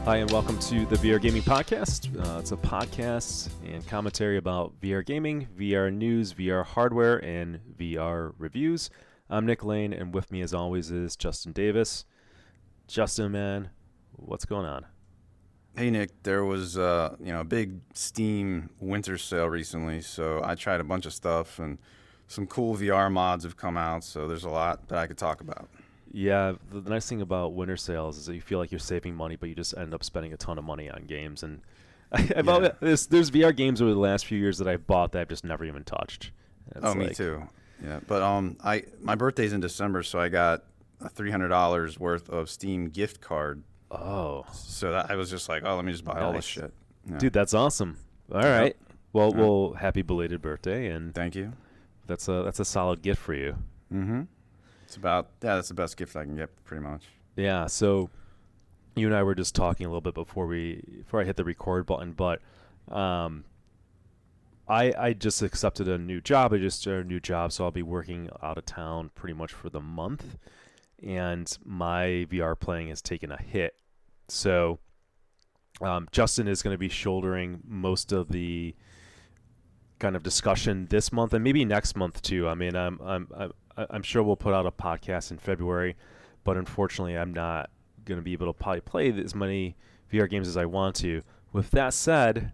Hi, and welcome to the VR Gaming Podcast. It's a podcast and commentary about VR gaming, VR news, VR hardware, and VR reviews. I'm Nick Lane, and with me, as always, is Justin Davis. Justin, man, what's going on? Hey, Nick. There was a big Steam winter sale recently, so I tried a bunch of stuff, and some cool VR mods have come out. So there's a lot that I could talk about. Yeah, the nice thing about winter sales is that you feel like you're saving money, but you just end up spending a ton of money on games. And there's VR games over the last few years that I've bought that I've just never even touched. Me too. Yeah, but my birthday's in December, so I got a $300 worth of Steam gift card. Oh, so I was just like, let me just buy all this shit. Yeah. Dude, that's awesome. All right. Well, happy belated birthday, and thank you. That's a solid gift for you. Mm-hmm. That's the best gift I can get, pretty much. Yeah, so you and I were just talking a little bit before I hit the record button, but I just accepted a new job. I just started a new job, so I'll be working out of town pretty much for the month, and my VR playing has taken a hit. So Justin is going to be shouldering most of the kind of discussion this month and maybe next month too. I mean, I'm sure we'll put out a podcast in February, but unfortunately, I'm not going to be able to probably play as many VR games as I want to. With that said,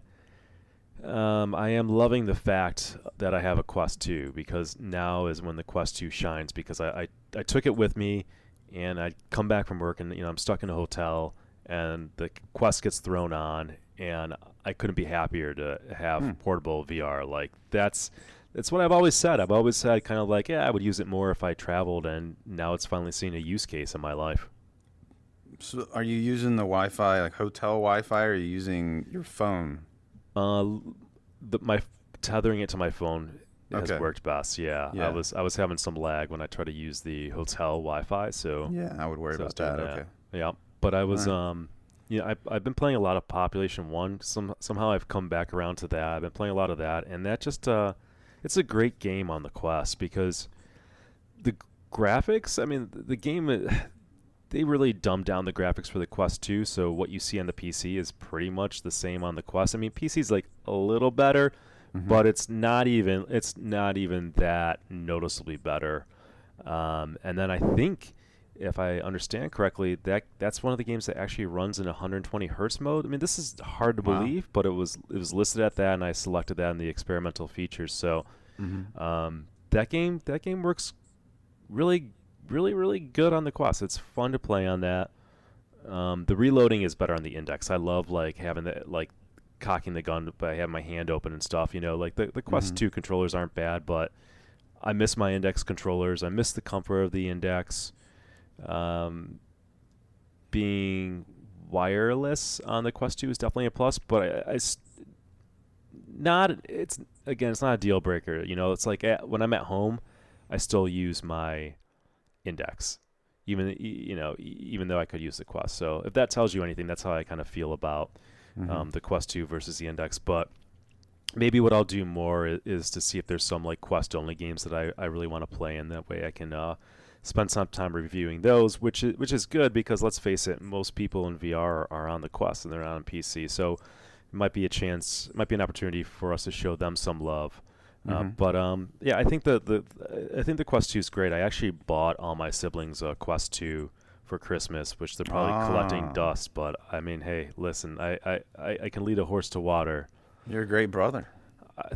I am loving the fact that I have a Quest 2, because now is when the Quest 2 shines, because I took it with me, and I come back from work, and I'm stuck in a hotel, and the Quest gets thrown on, and I couldn't be happier to have portable VR. Like, that's what I've always said. I've always said kind of like, yeah, I would use it more if I traveled, and now it's finally seen a use case in my life. So are you using the Wi-Fi, like hotel Wi-Fi, or are you using your phone? My tethering it to my phone has worked best. Yeah. Yeah. I was having some lag when I tried to use the hotel Wi-Fi. So yeah, I would worry about that. Okay. Yeah, but I was I've been playing a lot of Population 1. Somehow I've come back around to that. I've been playing a lot of that, and that just it's a great game on the Quest, because the graphics, I mean, the game, they really dumbed down the graphics for the Quest 2, so what you see on the PC is pretty much the same on the Quest. I mean, PC's like a little better, but it's not even that noticeably better. And then I think, if I understand correctly, that's one of the games that actually runs in 120 hertz mode. I mean, this is hard to believe, but it was listed at that, and I selected that in the experimental features. So that game works really, really, really good on the Quest. It's fun to play on that. The reloading is better on the Index. I love having cocking the gun by having my hand open and stuff. Like the Quest 2 controllers aren't bad, but I miss my Index controllers. I miss the comfort of the Index. Being wireless on the Quest 2 is definitely a plus, but it's not a deal breaker. It's like when I'm at home, I still use my Index, even though I could use the Quest. So if that tells you anything, that's how I kind of feel about the Quest 2 versus the Index. But maybe what I'll do more is to see if there's some like Quest only games that I really want to play, and that way I can spend some time reviewing those, which is good, because let's face it, most people in VR are on the Quest and they're not on PC. So it might be an opportunity for us to show them some love. But I think the Quest 2 is great. I actually bought all my siblings a Quest 2 for Christmas, which they're probably collecting dust. But I mean, hey, listen, I can lead a horse to water. You're a great brother.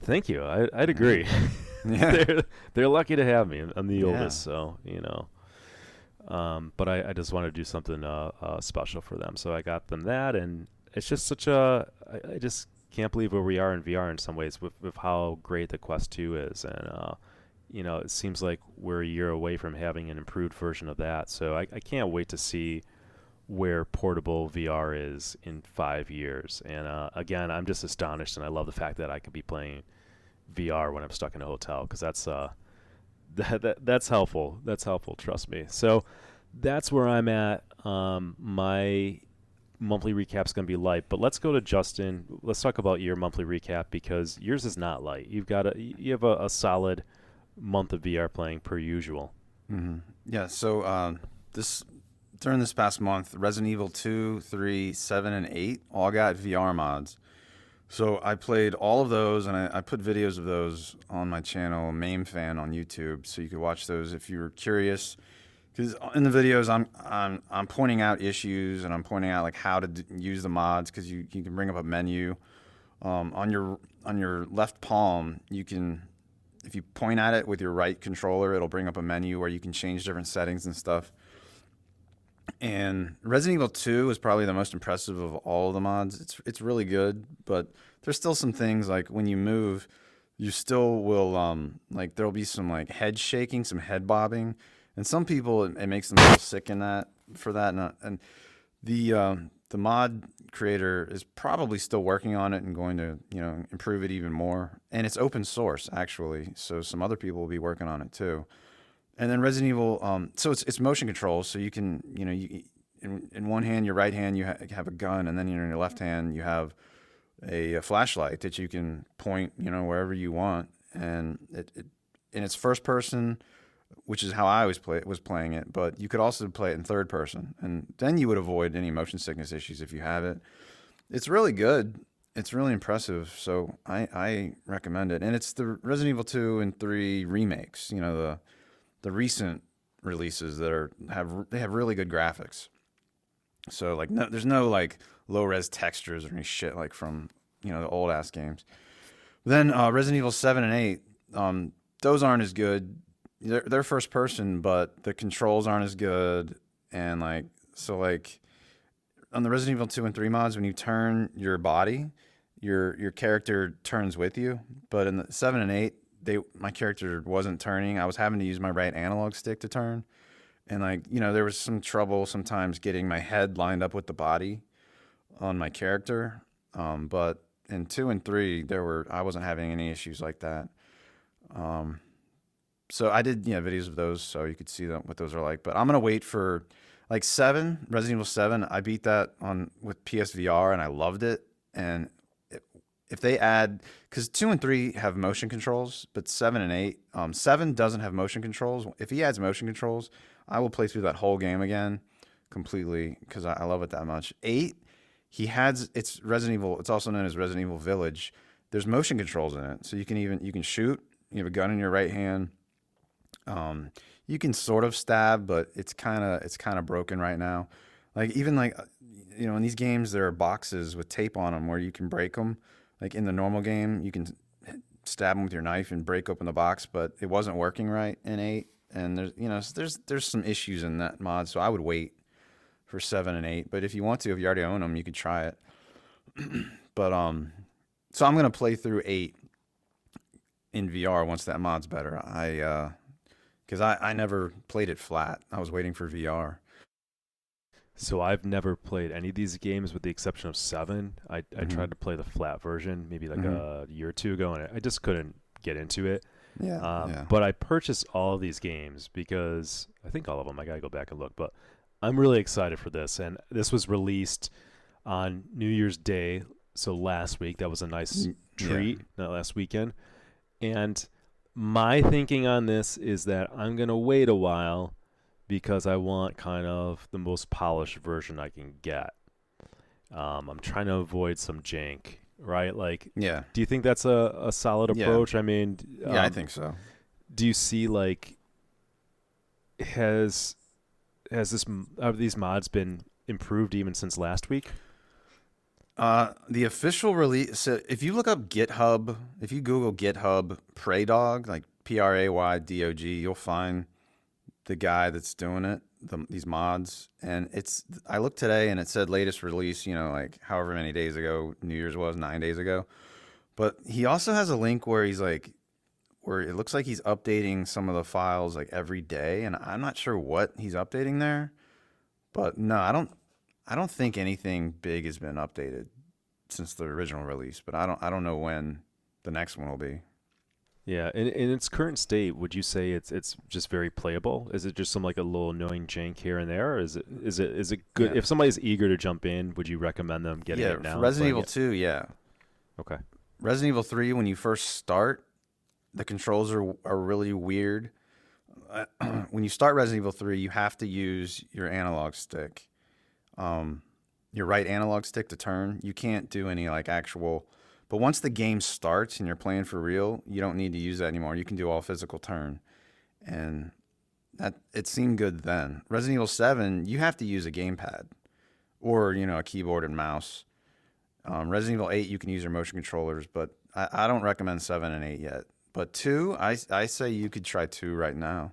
Thank you. I'd agree. Yeah. They're lucky to have me. I'm the oldest, so but I just want to do something special for them, so I got them that, and it's just I just can't believe where we are in VR in some ways with how great the Quest 2 is, and it seems like we're a year away from having an improved version of that. So I can't wait to see where portable VR is in 5 years. And again, I'm just astonished, and I love the fact that I could be playing VR when I'm stuck in a hotel, because that's helpful. That's helpful, trust me. So that's where I'm at. My monthly recap's going to be light, but let's go to Justin. Let's talk about your monthly recap, because yours is not light. You have a solid month of VR playing per usual. Yeah. So this during this past month, Resident Evil 2, 3, 7, and 8 all got VR mods. So I played all of those, and I put videos of those on my channel, Mame Fan on YouTube, so you could watch those if you were curious. Because in the videos, I'm pointing out issues, and I'm pointing out like how to use the mods. Because you can bring up a menu on your left palm. You can, if you point at it with your right controller, it'll bring up a menu where you can change different settings and stuff. And Resident Evil 2 is probably the most impressive of all of the mods. It's really good, but there's still some things like when you move, you still will like there'll be some like head shaking, some head bobbing, and some people it makes them feel sick in that for that. And the mod creator is probably still working on it and going to improve it even more. And it's open source actually, so some other people will be working on it too. And then Resident Evil, so it's motion control. So you can, in one hand, your right hand, you have a gun, and then in your left hand, you have a flashlight that you can point, wherever you want. And it's first person, which is how I was playing it. But you could also play it in third person, and then you would avoid any motion sickness issues if you have it. It's really good. It's really impressive. So I recommend it. And it's the Resident Evil 2 and 3 remakes. The recent releases that have really good graphics. So like there's no like low res textures or any shit like from the old ass games. Then Resident Evil 7 and 8, those aren't as good. They're first person, but the controls aren't as good. And like on the Resident Evil 2 and 3 mods, when you turn your body, your character turns with you. But in the 7 and 8, my character wasn't turning. I was having to use my right analog stick to turn. And there was some trouble sometimes getting my head lined up with the body on my character. But in 2 and 3, I wasn't having any issues like that. So I did videos of those so you could see what those are like. But I'm going to wait for like 7, Resident Evil 7. I beat that with PSVR and I loved it. And if they add, because 2 and 3 have motion controls, but 7 and 8, 7 doesn't have motion controls. If he adds motion controls, I will play through that whole game again completely because I love it that much. 8, it's Resident Evil. It's also known as Resident Evil Village. There's motion controls in it, so you can shoot. You have a gun in your right hand. You can sort of stab, but it's kind of broken right now. Like even in these games there are boxes with tape on them where you can break them. Like in the normal game, you can stab them with your knife and break open the box, but it wasn't working right in 8. And there's some issues in that mod, so I would wait for 7 and 8. But if you want to, if you already own them, you could try it. But so I'm gonna play through 8 in VR once that mod's better. Because I never played it flat. I was waiting for VR. So I've never played any of these games with the exception of 7. I tried to play the flat version maybe like a year or two ago, and I just couldn't get into it. Yeah. But I purchased all of these games because I think all of them. I gotta go back and look, but I'm really excited for this. And this was released on New Year's Day, so last week. That was a nice treat. Not last weekend. And my thinking on this is that I'm gonna wait a while because I want kind of the most polished version I can get. I'm trying to avoid some jank, right? Like, do you think that's a solid approach? I mean, I think so. Do you see have these mods been improved even since last week? The official release. So if you look up GitHub, if you Google GitHub Praydog, like Praydog, you'll find the guy that's doing it, these mods. And I looked today and it said latest release, like however many days ago New Year's was, 9 days ago. But he also has a link where where it looks like he's updating some of the files like every day. And I'm not sure what he's updating there. But no, I don't think anything big has been updated since the original release. But I don't know when the next one will be. Yeah, in its current state, would you say it's just very playable? Is it just some like a little annoying jank here and there? Or is it good? Yeah. If somebody's eager to jump in, would you recommend them getting it now? Resident Evil 2, yeah. Okay. Resident Evil 3, when you first start, the controls are really weird. when you start Resident Evil 3, you have to use your analog stick, your right analog stick to turn. You can't do any like actual. But once the game starts and you're playing for real, you don't need to use that anymore. You can do all physical turn, and that it seemed good then. Resident Evil 7, you have to use a gamepad or a keyboard and mouse. Resident Evil 8, you can use your motion controllers, but I don't recommend 7 and 8 yet. But 2, I say you could try 2 right now.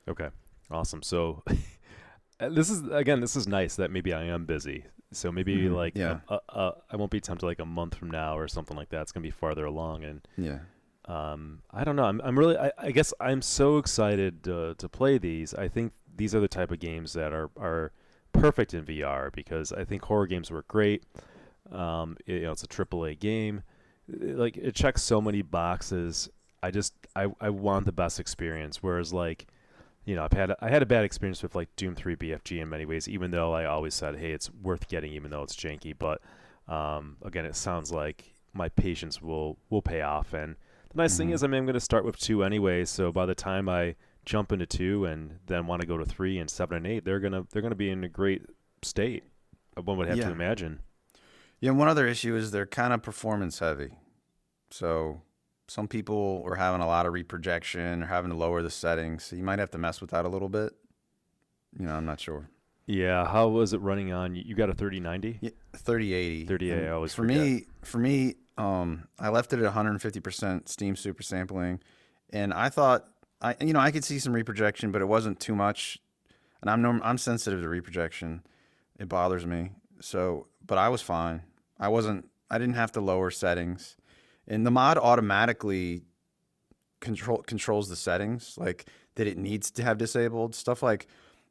Okay, awesome. So this is nice that maybe I am busy. So maybe like I won't be tempted like a month from now or something like that. It's gonna be farther along, and I don't know. I'm really I guess I'm so excited to play these. I think these are the type of games that are perfect in VR because I think horror games work great. It's a AAA game. It checks so many boxes. I want the best experience. Whereas like, I had a bad experience with like Doom 3 BFG in many ways, even though I always said, hey, it's worth getting, even though it's janky. But again, it sounds like my patience will pay off. And the nice thing is, I'm going to start with 2 anyway. So by the time I jump into 2 and then want to go to 3 and 7 and 8, they're gonna be in a great state. One would have to imagine. Yeah, one other issue is they're kind of performance heavy. So some people are having a lot of reprojection or having to lower the settings. So you might have to mess with that a little bit. I'm not sure. Yeah, how was it running on? You got a 3090? Yeah, 3080. 3080, I always for forget. me, I left it at 150% Steam super sampling, and I thought I could see some reprojection, but it wasn't too much. And I'm sensitive to reprojection. It bothers me. So, but I was fine. I didn't have to lower settings. And the mod automatically controls the settings like that it needs to have disabled. Stuff like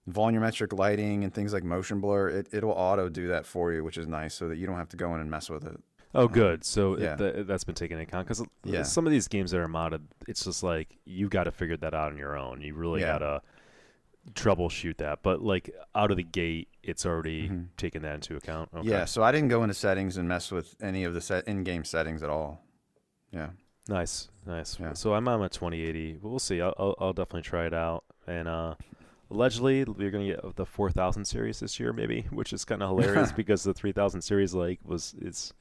volumetric lighting and things like motion blur, it'll auto do that for you, which is nice so that you don't have to go in and mess with it. Oh, good. So that's been taken into account because some of these games that are modded, it's just like you got to figure that out on your own. You really got to troubleshoot that. But like out of the gate, it's already taken that into account. Okay. Yeah, so I didn't go into settings and mess with any of the in-game settings at all. Yeah. Nice. Yeah. So I'm on a 2080. We'll see. I'll definitely try it out. And allegedly, we're gonna get the 4000 series this year, maybe, which is kind of hilarious because the 3000 series it's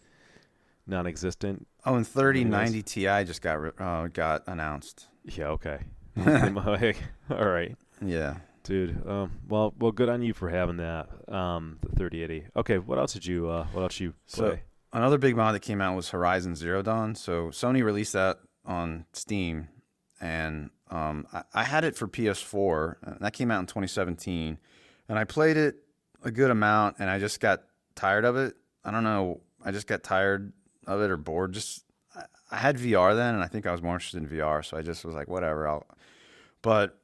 non-existent. Oh, and 3090 Ti just got announced. Yeah. Okay. All right. Yeah. Dude. Well, good on you for having that. The 3080. Okay. What else did you play? So, another big mod that came out was Horizon Zero Dawn. So Sony released that on Steam, and I had it for PS4. And that came out in 2017, and I played it a good amount, and I just got tired of it. I don't know. I just got tired of it or bored. I had VR then, and I think I was more interested in VR, so I just was like, whatever. But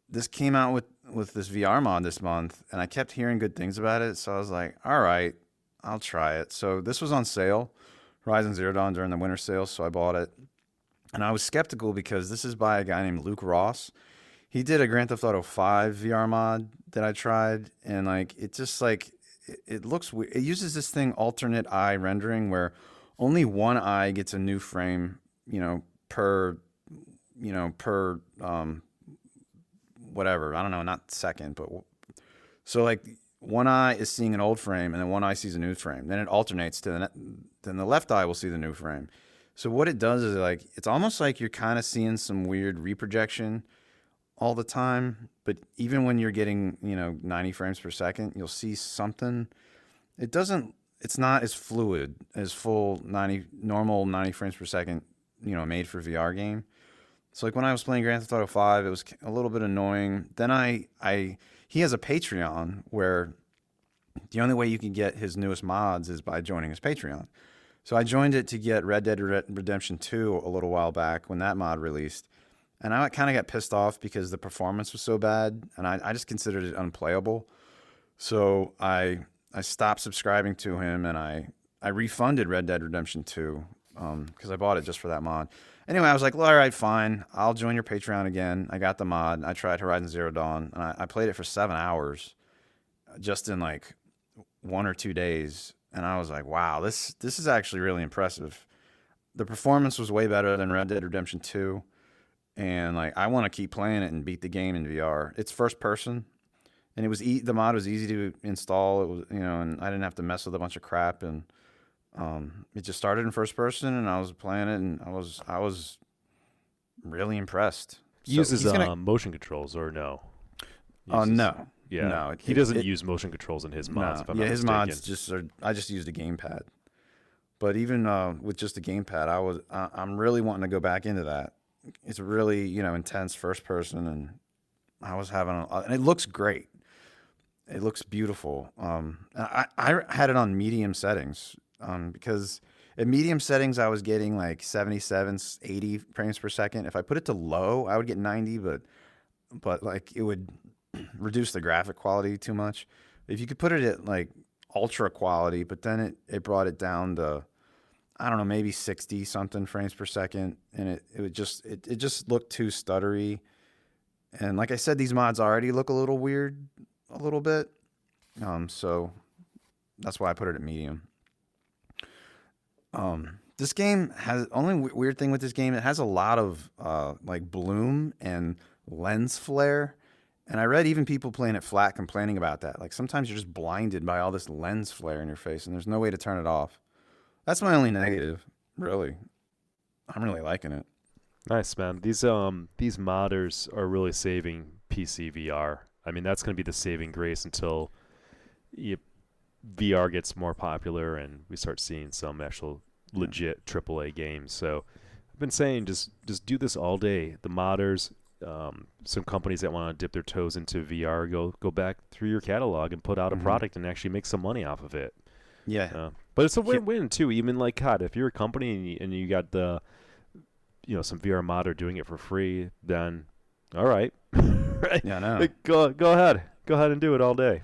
this came out with this VR mod this month, and I kept hearing good things about it, so I was like, all right, I'll try it. So this was on sale, Horizon Zero Dawn, during the winter sale, so I bought it. And I was skeptical because this is by a guy named Luke Ross. He did a Grand Theft Auto 5 VR mod that I tried, and like it just like it looks weird. It uses this thing, alternate eye rendering, where only one eye gets a new frame, per whatever. I don't know, not second, but so like one eye is seeing an old frame, and then one eye sees a new frame. Then it alternates then the left eye will see the new frame. So what it does is like it's almost like you're kind of seeing some weird reprojection all the time. But even when you're getting 90 frames per second, you'll see something. It's not as fluid as normal 90 frames per second, made for VR game. So like when I was playing Grand Theft Auto 5, it was a little bit annoying. Then he has a Patreon where the only way you can get his newest mods is by joining his Patreon. So I joined it to get Red Dead Redemption 2 a little while back when that mod released. And I kind of got pissed off because the performance was so bad, and I just considered it unplayable. So I stopped subscribing to him, and I refunded Red Dead Redemption 2 because I bought it just for that mod. Anyway, I was like, well, all right, fine. I'll join your Patreon again. I got the mod. I tried Horizon Zero Dawn, and I played it for 7 hours just in like 1 or 2 days. And I was like, wow, this is actually really impressive. The performance was way better than Red Dead Redemption 2. and like I want to keep playing it and beat the game in VR. It's first person, and it was the mod was easy to install. It was, and I didn't have to mess with a bunch of crap, and it just started in first person, and I was playing it, and I was really impressed. So Uses he's gonna. motion controls or no? No, Yeah, no, he doesn't use motion controls in his mods. no, If I'm yeah, not his mistaken. mods just are. I just used a gamepad, but even with just a gamepad, I'm really wanting to go back into that. It's really intense first person, and I was and it looks great. It looks beautiful. I had it on medium settings because at medium settings I was getting like 77, 80 frames per second. If I put it to low, I would get 90, but like it would reduce the graphic quality too much. If you could put it at like ultra quality, but then it brought it down to, I don't know, maybe 60 something frames per second, and it just looked too stuttery. And like I said, these mods already look a little weird, a little bit. So that's why I put it at medium. This game has only weird thing with this game. It has a lot of like bloom and lens flare. And I read even people playing it flat complaining about that. Like sometimes you're just blinded by all this lens flare in your face, and there's no way to turn it off. That's my only negative, really. I'm really liking it. Nice, man. These modders are really saving PC VR. I mean, that's going to be the saving grace until VR gets more popular and we start seeing some actual legit AAA games. So I've been saying just do this all day. The modders, some companies that want to dip their toes into VR, go back through your catalog and put out a product and actually make some money off of it. Yeah. But it's a win-win too. Even like, God, if you're a company and you got some VR modder doing it for free, then all right. Right? Yeah, I know. Like, go ahead and do it all day.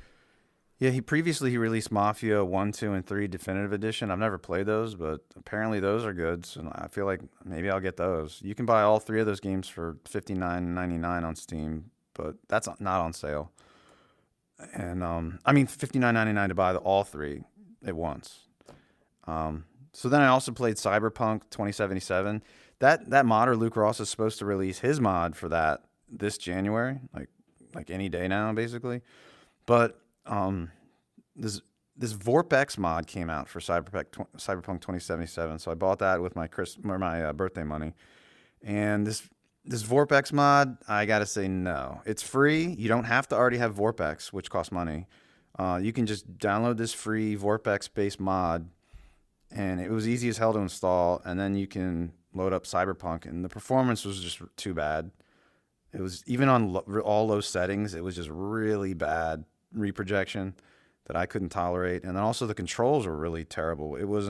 Yeah, he released Mafia 1, 2, and 3 Definitive Edition. I've never played those, but apparently those are good, so I feel like maybe I'll get those. You can buy all 3 of those games for $59.99 on Steam, but that's not on sale. And I mean $59.99 to buy all 3 at once. So then I also played Cyberpunk 2077. That modder Luke Ross is supposed to release his mod for that this January, like any day now, basically. But this VorpX mod came out for Cyberpunk 2077, so I bought that with my birthday money. And this VorpX mod, I gotta say no. It's free. You don't have to already have VorpX, which costs money. You can just download this free VorpX-based mod, and it was easy as hell to install. And then you can load up Cyberpunk, and the performance was just too bad. It was even on all low settings. It was just really bad reprojection that I couldn't tolerate. And then also the controls were really terrible. It was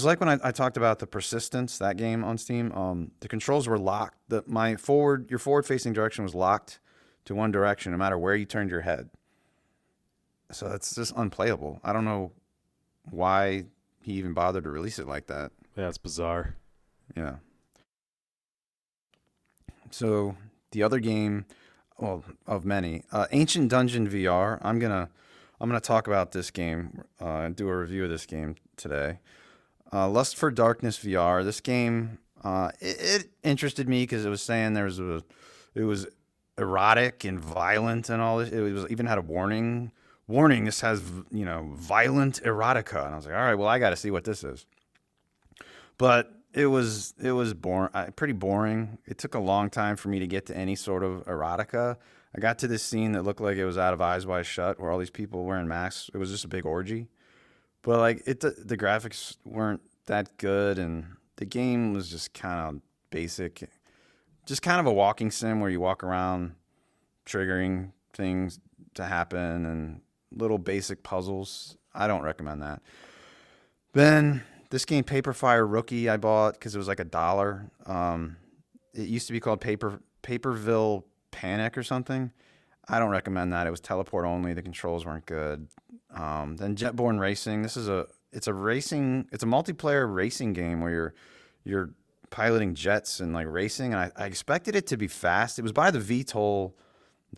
like when I talked about the Persistence, that game on Steam. The controls were locked. Your forward facing direction was locked to one direction no matter where you turned your head. So it's just unplayable. I don't know why he even bothered to release it like that. Yeah, it's bizarre. Yeah. So the other game, well, of many, Ancient Dungeon VR. I'm gonna talk about this game and do a review of this game today. Lust for Darkness VR. This game, it interested me because it was saying it was erotic and violent and all this. It was even had a warning. This has violent erotica, and I was like, all right, well, I got to see what this is. But it was boring, pretty boring. It took a long time for me to get to any sort of erotica. I got to this scene that looked like it was out of Eyes Wide Shut, where all these people wearing masks. It was just a big orgy. But like the graphics weren't that good, and the game was just kind of basic, just kind of a walking sim where you walk around, triggering things to happen, and little basic puzzles. I don't recommend that. Then this game, Paper Fire Rookie, I bought because it was like $1. It used to be called Paperville Panic or something. I don't recommend that. It was teleport only. The controls weren't good. Then Jetborne Racing. It's a multiplayer racing game where you're piloting jets and like racing. And I expected it to be fast. It was by the VTOL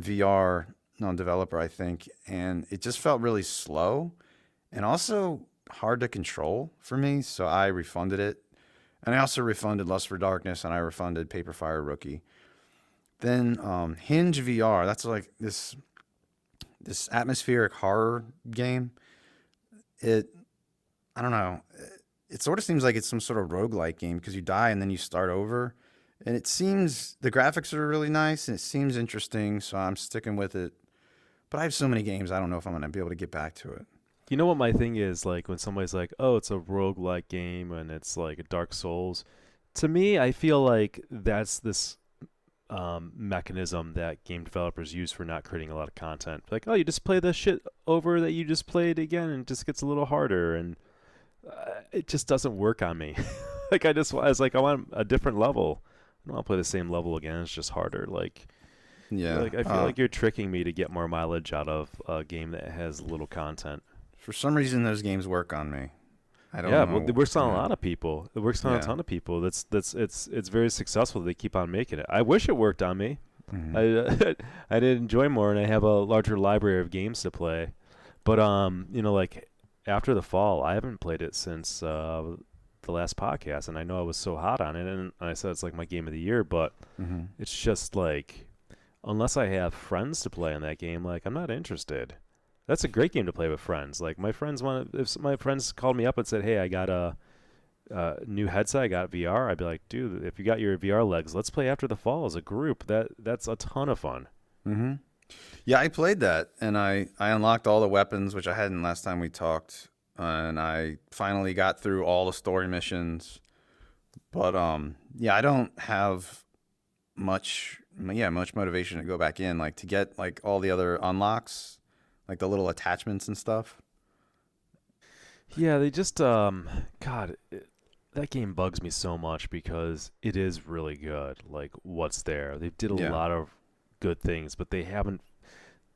VR developer, I think, and it just felt really slow and also hard to control for me. So I refunded it. And I also refunded Lust for Darkness, and I refunded Paper Fire Rookie. Then Hinge VR, that's like this atmospheric horror game. I don't know. It sort of seems like it's some sort of roguelike game because you die and then you start over. And it seems the graphics are really nice and it seems interesting, so I'm sticking with it. But I have so many games, I don't know if I'm going to be able to get back to it. You know what my thing is, like when somebody's like, "Oh, it's a roguelike game and it's like a Dark Souls." To me, I feel like that's this mechanism that game developers use for not creating a lot of content. Like, oh, you just play the shit over that you just played again, and it just gets a little harder, and it just doesn't work on me. Like, I was like, I want a different level. I don't want to play the same level again. It's just harder. Yeah. Like I feel like you're tricking me to get more mileage out of a game that has little content. For some reason, those games work on me. I don't Yeah, know. well, it works on Yeah. a lot of people. It works on Yeah. a ton of people. It's very successful. They keep on making it. I wish it worked on me. Mhm. I did enjoy more, and I have a larger library of games to play. But like after the fall, I haven't played it since the last podcast, and I know I was so hot on it, and I said it's like my game of the year. But Mhm. it's just like, unless I have friends to play in that game, like I'm not interested. That's a great game to play with friends. Like if my friends called me up and said, "Hey, I got a new headset, I got VR," I'd be like, "Dude, if you got your VR legs, let's play After the Fall as a group. That's a ton of fun." Mhm. Yeah, I played that, and I unlocked all the weapons, which I hadn't last time we talked, and I finally got through all the story missions. But yeah, I don't have much motivation to go back in, like to get like all the other unlocks, like the little attachments and stuff. Yeah, they just that game bugs me so much because it is really good. Like what's there? They did a Yeah. lot of good things, but they haven't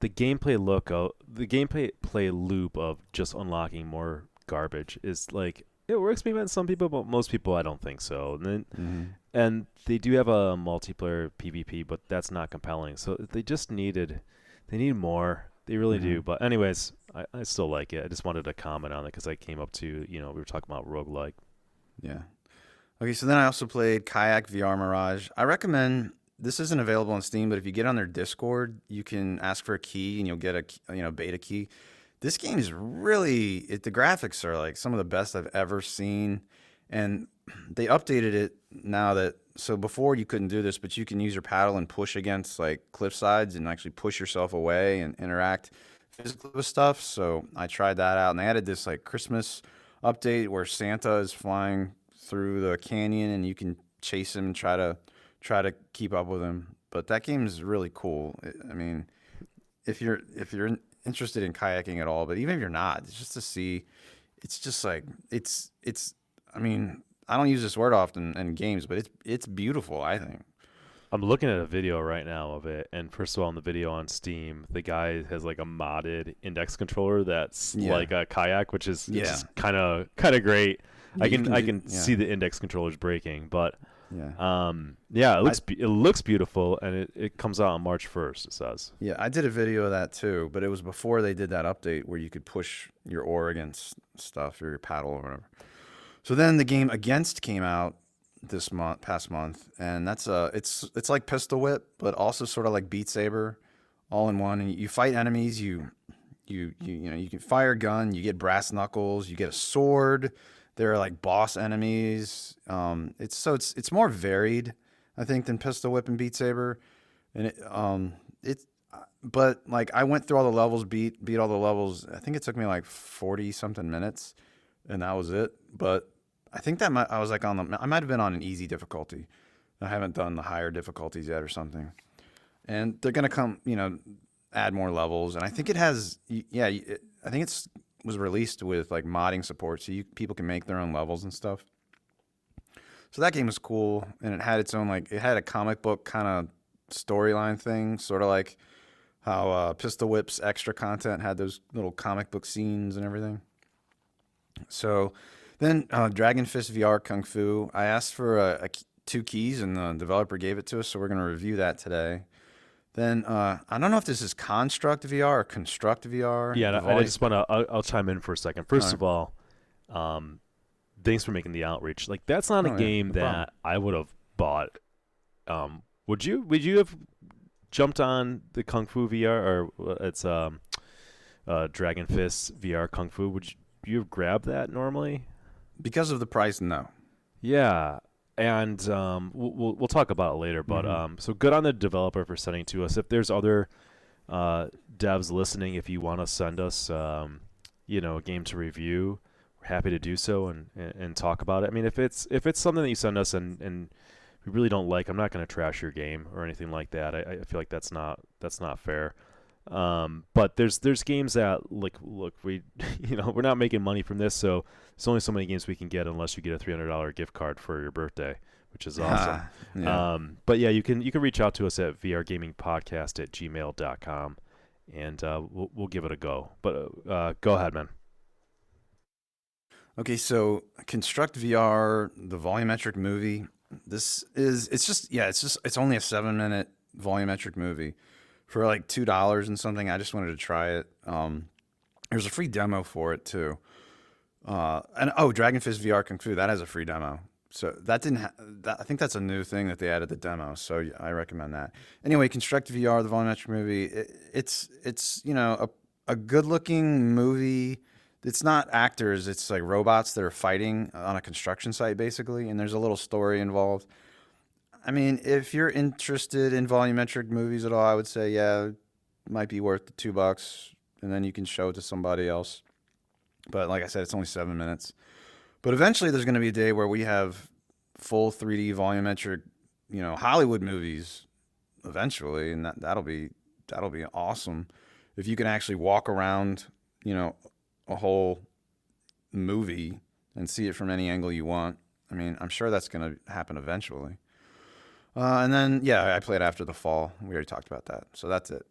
the gameplay play loop of just unlocking more garbage is like it works maybe on some people, but most people I don't think so. Mhm. And they do have a multiplayer PvP, but that's not compelling. So they need more. They really do. Mhm. But anyways, I still like it. I just wanted to comment on it because I came up to, we were talking about roguelike. Yeah. Okay, so then I also played Kayak VR Mirage. I recommend this isn't available on Steam, but if you get on their Discord, you can ask for a key and you'll get a beta key. This game is the graphics are like some of the best I've ever seen, and they updated it now that so before you couldn't do this, but you can use your paddle and push against like cliff sides and actually push yourself away and interact physically with stuff. So I tried that out, and they added this like Christmas update where Santa is flying through the canyon and you can chase him and try to keep up with him. But that game is really cool. I mean, if you're interested in kayaking at all, but even if you're not, it's just to see. It's just like it's. I mean, I don't use this word often in games, but it's beautiful. I think. I'm looking at a video right now of it, and first of all, in the video on Steam, the guy has like a modded index controller that's Yeah. like a kayak, which is Yeah. just kind of great. Yeah, I you can can I do- can yeah. see the index controllers breaking, but Yeah. yeah, it looks beautiful, and it comes out on March 1st. It says. Yeah, I did a video of that too, but it was before they did that update where you could push your oar against stuff or your paddle or whatever. So then the game Against came out past month, and it's like Pistol Whip, but also sort of like Beat Saber, all in one. And you fight enemies. You can fire a gun. You get brass knuckles. You get a sword. There are like boss enemies. It's more varied, I think, than Pistol Whip and Beat Saber, and but like I went through all the levels, beat all the levels. I think it took me like 40 something minutes, and that was it. But I think I was like I might have been on an easy difficulty. I haven't done the higher difficulties yet or something. And they're gonna add more levels. And I think it has, I think was released with like modding support, so people can make their own levels and stuff. So that game was cool, and it had its own it had a comic book kind of storyline thing, sort of like how Pistol Whip's extra content had those little comic book scenes and everything. So then Dragon Fist VR Kung Fu, I asked for 2 keys, and the developer gave it to us, so we're going to review that today. Then I don't know if this is Construct VR or Construct VR. Yeah, I just want to. I'll chime in for a second. First of all, thanks for making the outreach. Like, that's not a Oh, yeah, game no that problem. I would have bought. Would you? Would you have jumped on the Kung Fu VR, or it's Dragon Fist VR Kung Fu? Would you have grabbed that normally? Because of the price, no. Yeah, and we'll talk about it later. But Hmm. so good on the developer for sending to us. If there's other devs listening, if you want to send us a game to review, we're happy to do so and talk about it. I mean, if it's something that you send us and we really don't like, I'm not going to trash your game or anything like that. I feel like that's not fair. But there's games that, like, look, we we're not making money from this, so there's only so many games we can get unless you get a $300 gift card for your birthday, which is awesome. Yeah. But yeah, you can reach out to us at vrgamingpodcast@gmail.com, and we'll give it a go. But go ahead, man. Okay, so Construct VR, the volumetric movie. It's only a 7-minute volumetric movie for like $2 and something. I just wanted to try it. There's a free demo for it too. Dragon Fist VR Kung Fu, that has a free demo. So that didn't. I think that's a new thing that they added the demo. So yeah, I recommend that. Anyway, Construct VR, the volumetric movie. It's a good looking movie. It's not actors. It's like robots that are fighting on a construction site basically, and there's a little story involved. I mean, if you're interested in volumetric movies at all, I would say yeah, it might be worth the $2, and then you can show it to somebody else. But like I said, it's only 7 minutes. But eventually, there's going to be a day where we have full 3D volumetric, Hollywood movies. Eventually, and that'll be awesome if you can actually walk around, a whole movie and see it from any angle you want. I mean, I'm sure that's going to happen eventually. And then, yeah, I played after the fall. We already talked about that. So that's it.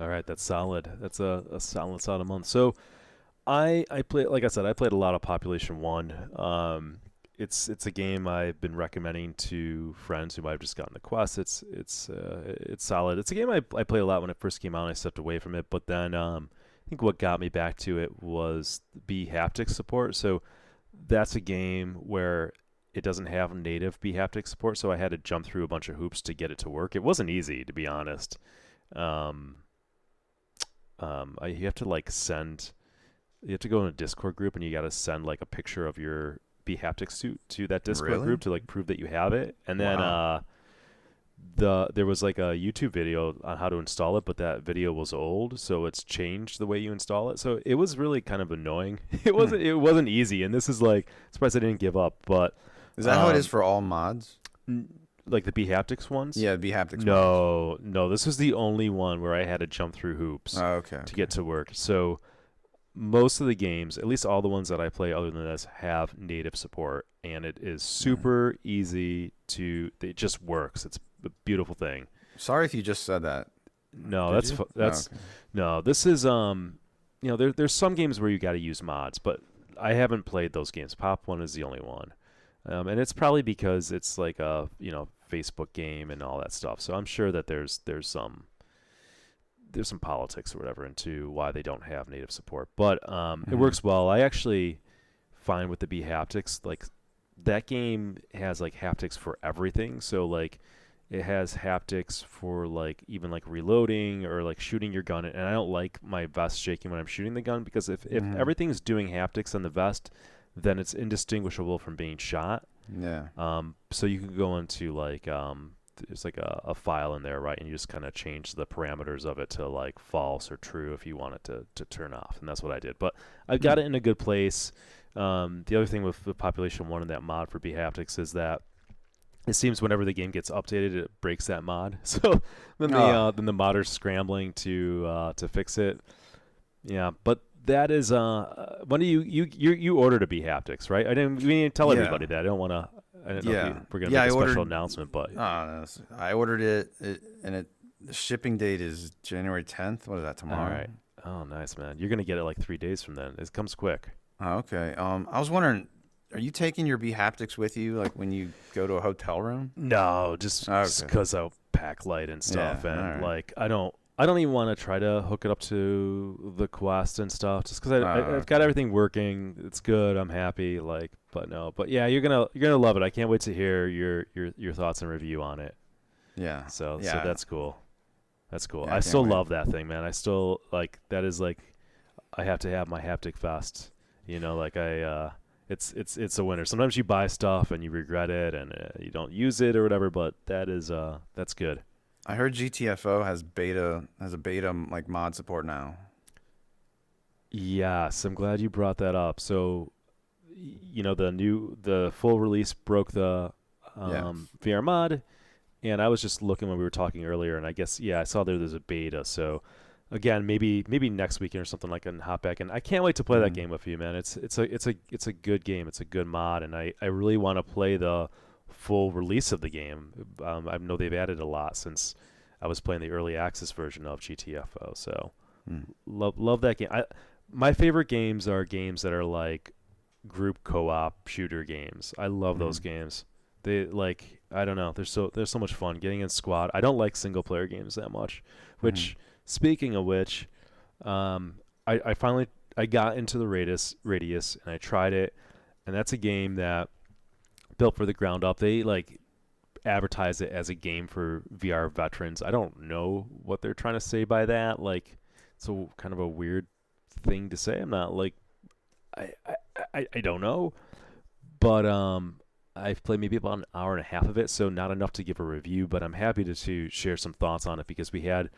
All right, that's solid. That's a solid month. So I play, like I said, I played a lot of Population One. It's a game I've been recommending to friends who might have just gotten the Quest. It's solid. It's a game I played a lot when it first came out, and I stepped away from it. But then I think what got me back to it was B haptic support. So that's a game where it doesn't have native B haptic support, so I had to jump through a bunch of hoops to get it to work. It wasn't easy, to be honest. You have to you have to go in a Discord group, and you got to send like a picture of your B haptic suit to that Discord Really? group to like prove that you have it. And then Wow. there was like a YouTube video on how to install it, but that video was old, so it's changed the way you install it. So it was really kind of annoying. It wasn't easy, and this is like, surprised I didn't give up. But Is that how it is for all mods? like the B haptics ones? Yeah, B haptics. No, this was the only one where I had to jump through hoops Oh, okay. to get to work. So most of the games, at least all the ones that I play other than this, have native support, and it is super easy it just works. It's a beautiful thing. Sorry if you just said that. No, Did that's you? that's Oh, okay. no. This is there's some games where you got to use mods, but I haven't played those games. Pop One is the only one, and it's probably because it's like a Facebook game and all that stuff. So I'm sure that there's some politics or whatever into why they don't have native support, but it works well. I actually find with the B haptics, like, that game has like haptics for everything. So like it has haptics for like even like reloading or like shooting your gun, and I don't like my vest shaking when I'm shooting the gun, because if everything's doing haptics on the vest, then it's indistinguishable from being shot. Yeah. So you can go into like there's like a file in there, right? And you just kind of change the parameters of it to like false or true if you want it to turn off. And that's what I did. But I've got it in a good place. The other thing with the Population One and that mod for B haptics is that it seems whenever the game gets updated, it breaks that mod. So then the modder's scrambling to fix it. Yeah, but that is when do you ordered a B haptics, right? We didn't tell everybody that. I don't want to. I don't know if we're gonna make a special announcement, but I ordered it, and the shipping date is January 10th. What is that, tomorrow? all right. Oh, nice, man. You're gonna get it like 3 days from then. It comes quick. Oh, okay. I was wondering, are you taking your B haptics with you, like when you go to a hotel room? No, just because I'll pack light and stuff, Yeah, and all right. like I don't I don't even want to try to hook it up to the Quest and stuff, just because I've got Okay. everything working. It's good. I'm happy. Like, but no, but yeah, you're gonna love it. I can't wait to hear your thoughts and review on it. Yeah. So Yeah. that's cool. That's cool. Yeah. I I can't still wait. love that thing, man. I still like that is like I have to have my haptic fest. Like it's a winner. Sometimes you buy stuff and you regret it and you don't use it or whatever, but that's good. I heard GTFO has a beta like mod support now. Yes, I'm glad you brought that up. So, the full release broke the Yeah. VR mod, and I was just looking when we were talking earlier, and I guess I saw there's a beta. So, again, maybe next weekend or something like I can hop back, and I can't wait to play that Mm. game with you, man. It's a good game. It's a good mod, and I really want to play the full release of the game. I know they've added a lot since I was playing the early access version of GTFO. So. Mm. Love that game. My favorite games are games that are like group co-op shooter games. I love those Mm. games. They like I don't know. They're so much fun getting in squad. I don't like single player games that much. Mm. Which speaking of which, um, I finally I got into the Radius and I tried it, and that's a game that built for the ground up. They like advertise it as a game for VR veterans. I don't know what they're trying to say by that. Like, it's a kind of a weird thing to say. I'm not like, I don't know, but I've played maybe about an hour and a half of it, so not enough to give a review. But I'm happy to share some thoughts on it because we had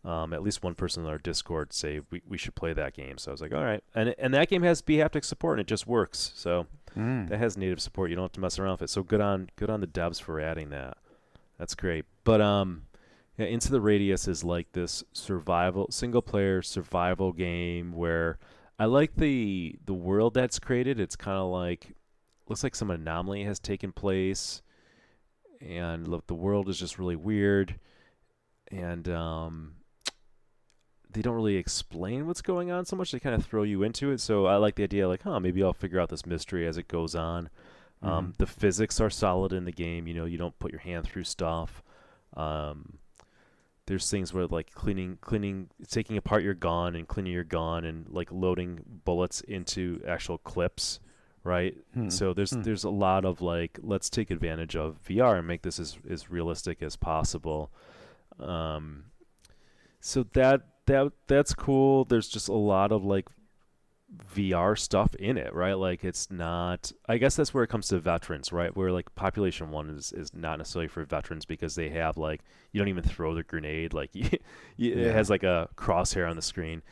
at least one person in our Discord say we should play that game. So I was like, all right, and that game has haptic support and it just works. So Mm. that has native support. You don't have to mess around with it. So good on the devs for adding that. That's great. But yeah, Into the Radius is like this single player survival game where I like the world that's created. It's kind of like looks like some anomaly has taken place, and look, the world is just really weird, and they don't really explain what's going on so much. They kind of throw you into it. So I like the idea, like, maybe I'll figure out this mystery as it goes on. Mm. The physics are solid in the game. You don't put your hand through stuff. Um, there's things where like cleaning, taking apart your gun and cleaning your gun and like loading bullets into actual clips, right? Mm. So there's Mm. there's a lot of like, let's take advantage of VR and make this as realistic as possible. Um, so that's cool. There's just a lot of like VR stuff in it, right? Like it's not. I guess that's where it comes to veterans, right? Where like Population One is not necessarily for veterans because they have like you don't even throw the grenade. Like it Yeah. has like a crosshair on the screen.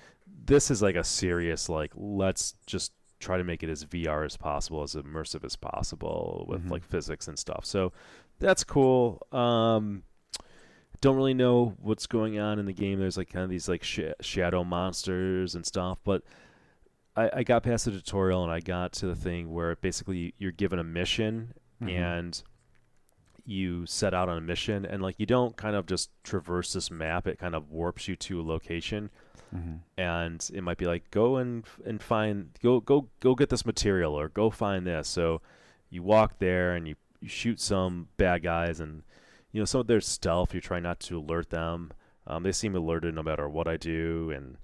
This is like a serious like let's just try to make it as VR as possible, as immersive as possible with Mm-hmm. like physics and stuff. So that's cool. Don't really know what's going on in the game. There's like kind of these like shadow monsters and stuff, but I got past the tutorial and I got to the thing where basically you're given a mission Mm-hmm. and you set out on a mission and like you don't kind of just traverse this map. It kind of warps you to a location Mm-hmm. and it might be like go and find go get this material or go find this. So you walk there and you shoot some bad guys and some of their stealth. You try not to alert them. They seem alerted no matter what I do, and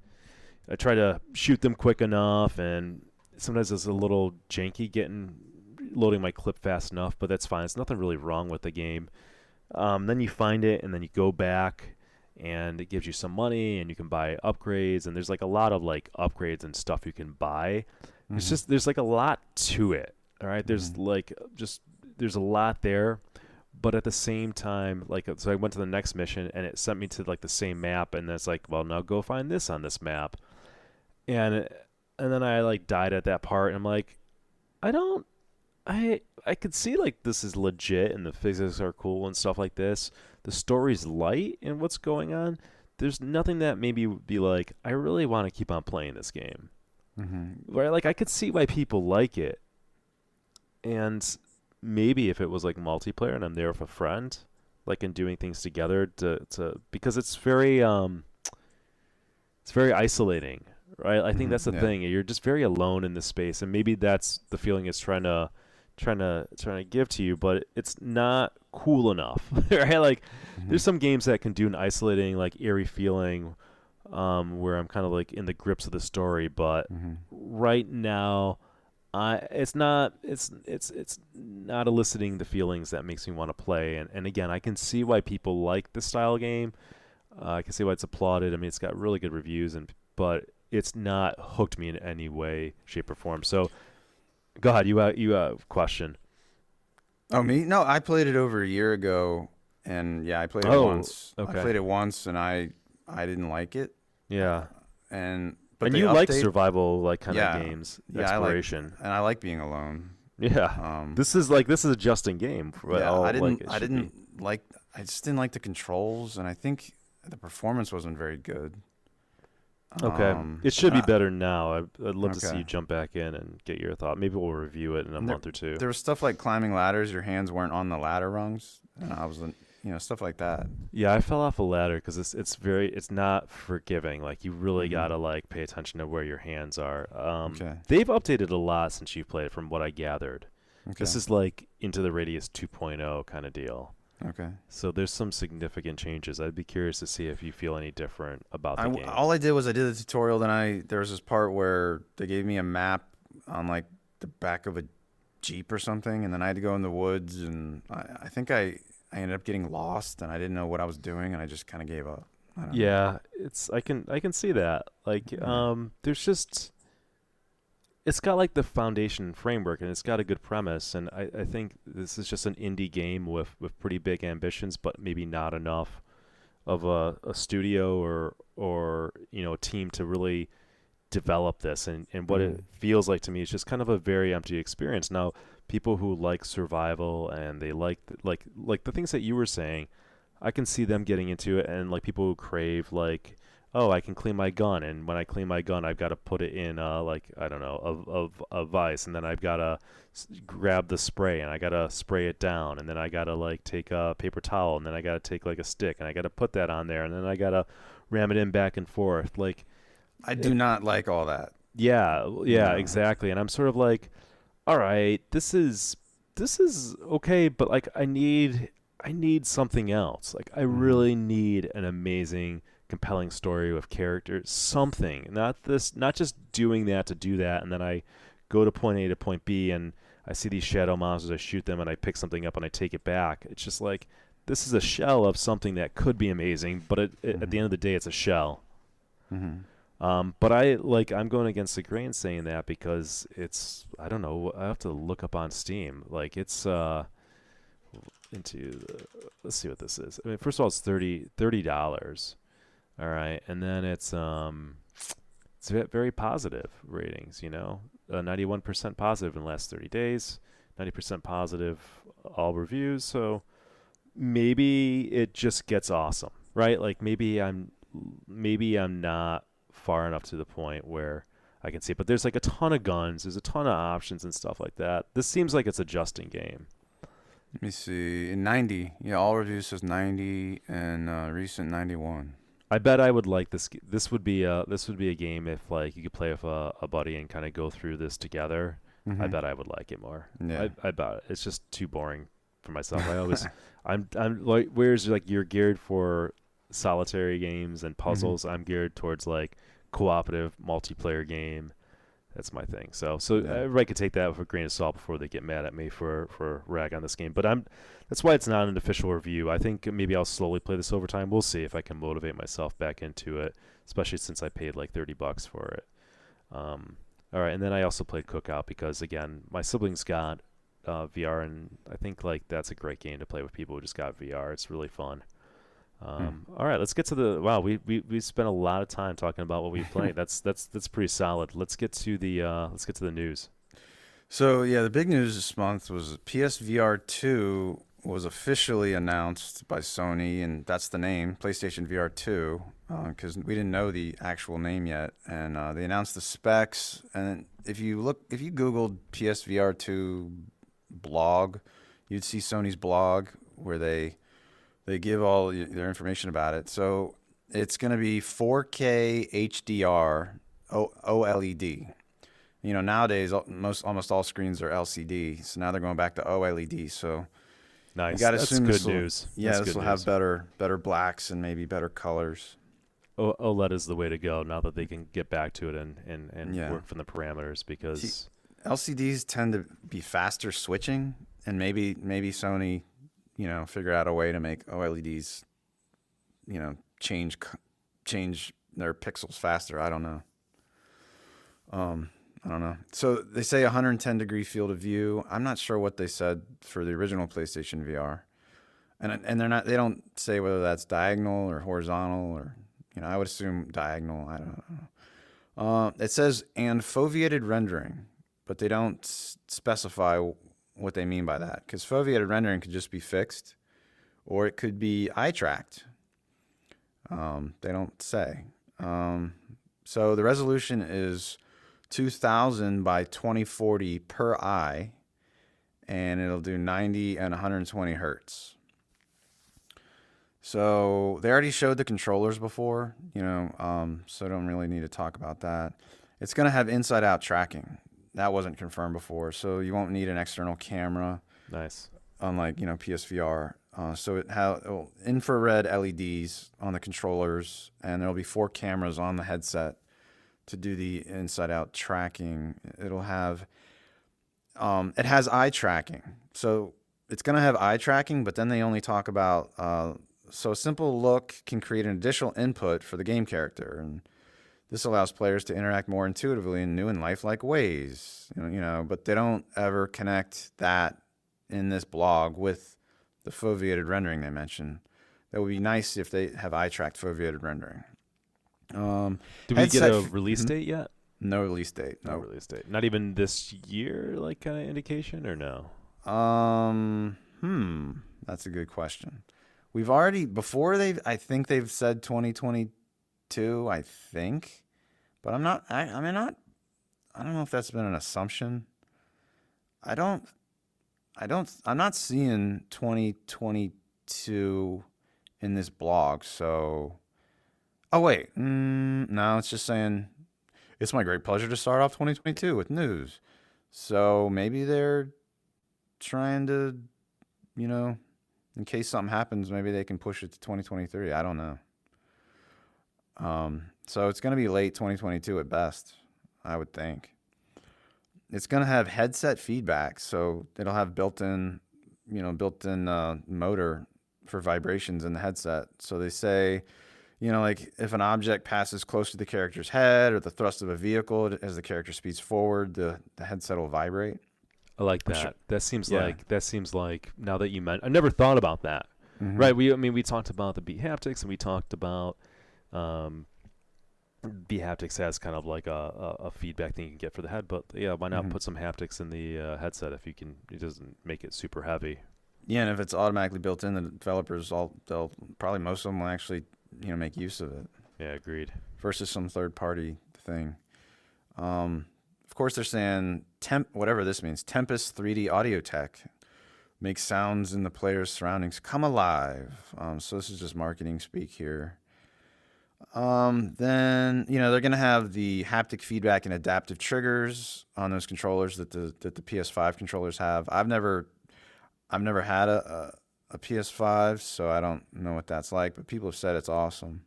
I try to shoot them quick enough. And sometimes it's a little janky loading my clip fast enough, but that's fine. There's nothing really wrong with the game. Then you find it, and then you go back, and it gives you some money, and you can buy upgrades. And there's like a lot of like upgrades and stuff you can buy. It's Mm-hmm. just there's like a lot to it. All right, Mm-hmm. there's a lot there, but at the same time, like so I went to the next mission and it sent me to like the same map, and it's like, well, now go find this on this map, and then I like died at that part, and I'm like, I don't, I could see like this is legit and the physics are cool and stuff like this. The story's light and what's going on. There's nothing that maybe would be like, I really want to keep on playing this game. Mm-hmm. Right? Like I could see why people like it, and maybe if it was like multiplayer and I'm there with a friend, like and doing things together to because it's very isolating, right? I think Mm-hmm. that's the Yeah. thing. You're just very alone in this space, and maybe that's the feeling it's trying to trying to give to you, but it's not cool enough, right? Like, there's some games that can do an isolating, like eerie feeling, where I'm kind of like in the grips of the story, but right now, it's not eliciting the feelings that makes me want to play. And again, I can see why people like this style game. I can see why it's applauded. I mean, it's got really good reviews, but it's not hooked me in any way, shape, or form. So, go ahead. You have a question. Oh, me? No, I played it over a year ago, and yeah, I played it Oh, once. I okay. played it once, and I didn't like it. Yeah. But And the you like update, survival like kind of yeah, games, yeah, exploration. I like being alone. Yeah. Um, This is a just in game for yeah, all like it should be. I just didn't like the controls, and I think the performance wasn't very good. Okay. It should And be better now. I'd love to see okay. you jump back in and get your thought. Maybe we'll review it in a And month or two. there was stuff like climbing ladders. Your hands weren't on the ladder rungs, and I was, stuff like that. Yeah, I fell off a ladder because it's not forgiving. Like, you really gotta like pay attention to where your hands are. Okay. They've updated a lot since you played, from what I gathered. Okay. This is like Into the Radius 2.0 kind of deal. Okay. So there's some significant changes. I'd be curious to see if you feel any different about the game. All I did was I did the tutorial. Then there was this part where they gave me a map on like the back of a Jeep or something, and then I had to go in the woods, and I think I ended up getting lost, and I didn't know what I was doing, and I just kind of gave up. I don't know. Yeah, I can see that. Like, there's just, it's got like the foundation framework, and it's got a good premise, and I think this is just an indie game with pretty big ambitions, but maybe not enough of a studio or a team to really develop this. And what it feels like to me is just kind of a very empty experience. Now, people who like survival and they like the things that you were saying, I can see them getting into it, and like people who crave like, oh, I can clean my gun, and when I clean my gun, I've got to put it in like, I don't know, a vise, and then I've got to grab the spray, and I got to spray it down, and then I got to like take a paper towel, and then I got to take like a stick, and I got to put that on there, and then I got to ram it in back and forth. Like, I do not like all that. yeah, No. exactly. And I'm sort of like, all right, this is okay, but like I need something else. Like, I really need an amazing, compelling story with characters, something. Not just doing that to do that, and then I go to point A to point B, and I see these shadow monsters, I shoot them, and I pick something up and I take it back. It's just like, this is a shell of something that could be amazing, but at the end of the day, it's a shell. But I'm going against the grain saying that because I don't know, I have to look up on Steam. Like, it's let's see what this is. I mean, first of all, it's $30. All right, and then it's very positive ratings. 91% positive in the last 30 days, 90% positive all reviews. So maybe it just gets awesome, right? Like, maybe I'm not far enough to the point where I can see it. But there's like a ton of guns, there's a ton of options and stuff like that. This seems like it's a just-in game. Let me see. In 90, yeah, all reviews says 90, and recent 91. I bet I would like this. This would be a game if like you could play with a buddy and kind of go through this together. I bet I would like it more. Yeah. I bet it. It's just too boring for myself. I always I'm like, whereas like you're geared for solitary games and puzzles, I'm geared towards like cooperative multiplayer game. That's my thing. So everybody could take that with a grain of salt before they get mad at me for rag on this game. But that's why it's not an official review. I think maybe I'll slowly play this over time. We'll see if I can motivate myself back into it, especially since I paid like $30 for it. All right, and then I also played Cookout because again, my siblings got VR, and I think like that's a great game to play with people who just got VR. It's really fun. All right, let's get to the we spent a lot of time talking about what we played. that's pretty solid. Let's get to the news. So yeah, the big news this month was PSVR 2 was officially announced by Sony, and that's the name, PlayStation VR 2, because we didn't know the actual name yet. And they announced the specs. And if you Googled PSVR 2 blog, you'd see Sony's blog where they give all their information about it. So it's going to be 4K HDR OLED. Nowadays almost all screens are LCD, so now they're going back to OLED. So Nice. you got to That's assume good news. Yeah, That's this good will news. have better blacks and maybe better colors. OLED is the way to go now that they can get back to it and Yeah. work from the parameters because LCDs tend to be faster switching, and maybe Sony, figure out a way to make OLEDs, change their pixels faster. I don't know. I don't know. So they say 110-degree field of view. I'm not sure what they said for the original PlayStation VR, and they don't say whether that's diagonal or horizontal or I would assume diagonal. I don't know. It says and foveated rendering, but they don't specify what they mean by that, because foveated rendering could just be fixed, or it could be eye tracked. They don't say. So the resolution is 2000 by 2040 per eye, and it'll do 90 and 120 hertz. So they already showed the controllers before, so I don't really need to talk about that. It's going to have inside-out tracking. That wasn't confirmed before, so you won't need an external camera. nice. Unlike PSVR. So it has infrared LEDs on the controllers, and there'll be 4 cameras on the headset to do the inside-out tracking. It'll have it has eye tracking, so it's going to have eye tracking. But then they only talk about so a simple look can create an additional input for the game character, and this allows players to interact more intuitively in new and lifelike ways. But they don't ever connect that in this blog with the foveated rendering they mentioned. That would be nice if they have eye-tracked foveated rendering. Did we get a release date yet? No release date. No release date. Not even this year, like kind of indication, or no? That's a good question. We've already I think they've said 2022. I think, but I'm not. I don't know if that's been an assumption. I'm not seeing 2022 in this blog. So, oh wait, no, it's just saying it's my great pleasure to start off 2022 with news. So maybe they're trying to, in case something happens, maybe they can push it to 2023. I don't know. So it's going to be late 2022 at best, I would think. It's going to have headset feedback, so it'll have built-in motor for vibrations in the headset. So they say, like if an object passes close to the character's head or the thrust of a vehicle as the character speeds forward, the headset will vibrate. I like that. Sure. That seems like now that you meant, I never thought about that. Mm-hmm. Right? We talked about the Beat Haptics, and we talked about Beat Haptics has kind of like a feedback thing you can get for the head, but yeah, why not put some haptics in the headset if you can? It doesn't make it super heavy. Yeah, and if it's automatically built in, the developers they'll probably most of them will actually make use of it. Yeah, agreed. Versus some third party thing. Of course, they're saying whatever this means. Tempest 3D audio tech makes sounds in the player's surroundings come alive. So this is just marketing speak here. Then they're going to have the haptic feedback and adaptive triggers on those controllers that the PS5 controllers have. I've never had a PS5, so I don't know what that's like, but people have said it's awesome.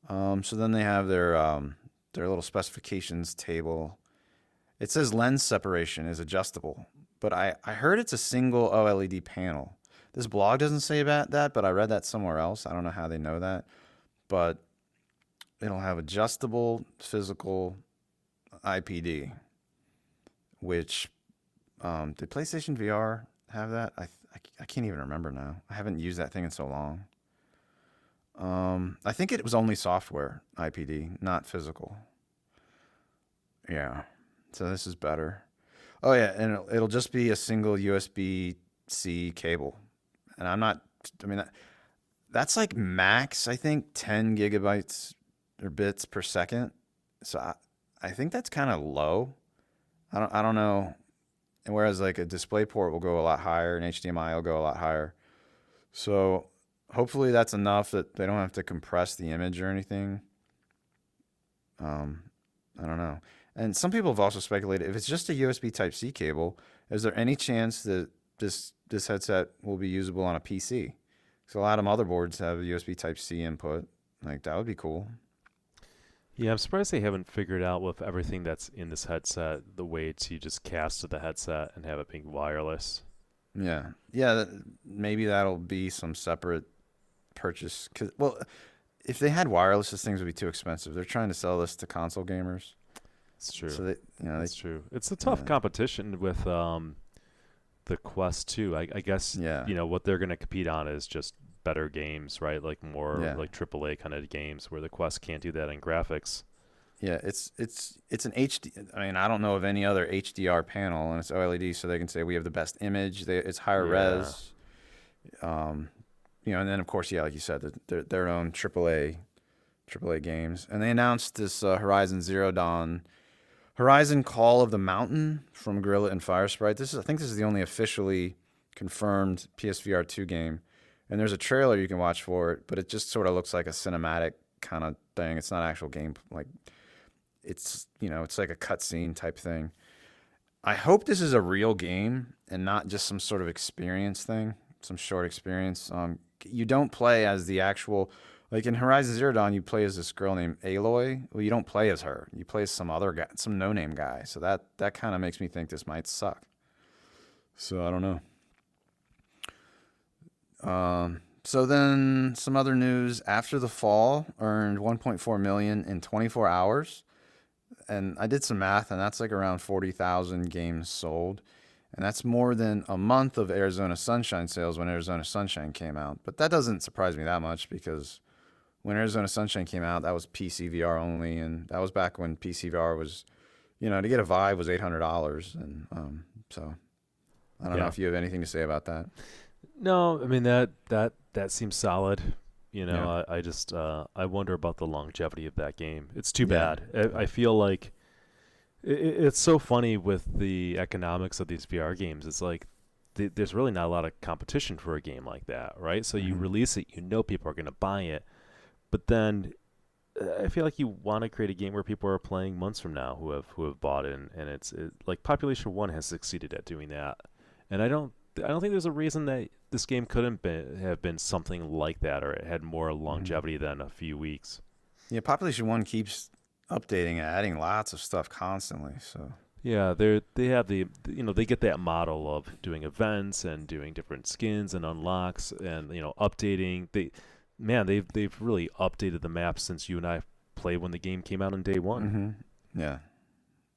So then they have their little specifications table. It says lens separation is adjustable, but I heard it's a single OLED panel. This blog doesn't say about that, but I read that somewhere else. I don't know how they know that, but it'll have adjustable physical IPD, which did PlayStation VR have that? I can't even remember now. I haven't used that thing in so long. I think it was only software IPD, not physical. Yeah. So this is better. Oh yeah, and it'll just be a single USB-C cable. And that's like max, I think 10 gigabytes or bits per second. So I think that's kind of low. I don't know. And whereas like a DisplayPort will go a lot higher and HDMI will go a lot higher. So hopefully that's enough that they don't have to compress the image or anything. I don't know. And some people have also speculated if it's just a USB Type C cable, is there any chance that this headset will be usable on a PC? So a lot of motherboards have USB Type C input. Like that would be cool. Yeah, I'm surprised they haven't figured out with everything that's in this headset the way to just cast to the headset and have it being wireless. Yeah, yeah. Maybe that'll be some separate purchase. Cause well, if they had wireless, these things would be too expensive. They're trying to sell this to console gamers. It's true. So they, That's true. It's a tough competition with the Quest 2. I guess yeah, what they're going to compete on is just better games, right? Like more yeah, like AAA kind of games where the Quest can't do that in graphics. yeah. It's an HD. I mean, I don't know of any other HDR panel, and it's OLED, so they can say we have the best image. It's higher Yeah. res. Um, and then of course, yeah, like you said, their own AAA games, and they announced this Horizon Zero Dawn. Horizon Call of the Mountain from Gorilla and Firesprite. I think this is the only officially confirmed PSVR 2 game. And there's a trailer you can watch for it, but it just sort of looks like a cinematic kind of thing. It's not actual game. Like it's like a cutscene type thing. I hope this is a real game and not just some sort of experience thing, some short experience. You don't play as the actual, like in Horizon Zero Dawn, you play as this girl named Aloy. Well, you don't play as her. You play as some other guy, some no-name guy. So that kind of makes me think this might suck. So I don't know. So then some other news. After the Fall earned 1.4 million in 24 hours, and I did some math, and that's like around 40,000 games sold, and that's more than a month of Arizona Sunshine sales when Arizona Sunshine came out. But that doesn't surprise me that much because when Arizona Sunshine came out, that was PC VR only, and that was back when PC VR was, to get a Vive was $800, and so I don't know if you have anything to say about that. No, I mean that seems solid. Yeah. I just I wonder about the longevity of that game. It's too bad. I feel like it's so funny with the economics of these VR games. It's like there's really not a lot of competition for a game like that, right? So you release it, people are going to buy it, but then I feel like you want to create a game where people are playing months from now who have bought it, and it's like Population 1 has succeeded at doing that, and I don't think there's a reason that this game couldn't have been something like that, or it had more longevity than a few weeks. Yeah, Population 1 keeps updating and adding lots of stuff constantly. So yeah, they have they get that model of doing events and doing different skins and unlocks and updating. They've really updated the map since you and I played when the game came out on day one. Yeah.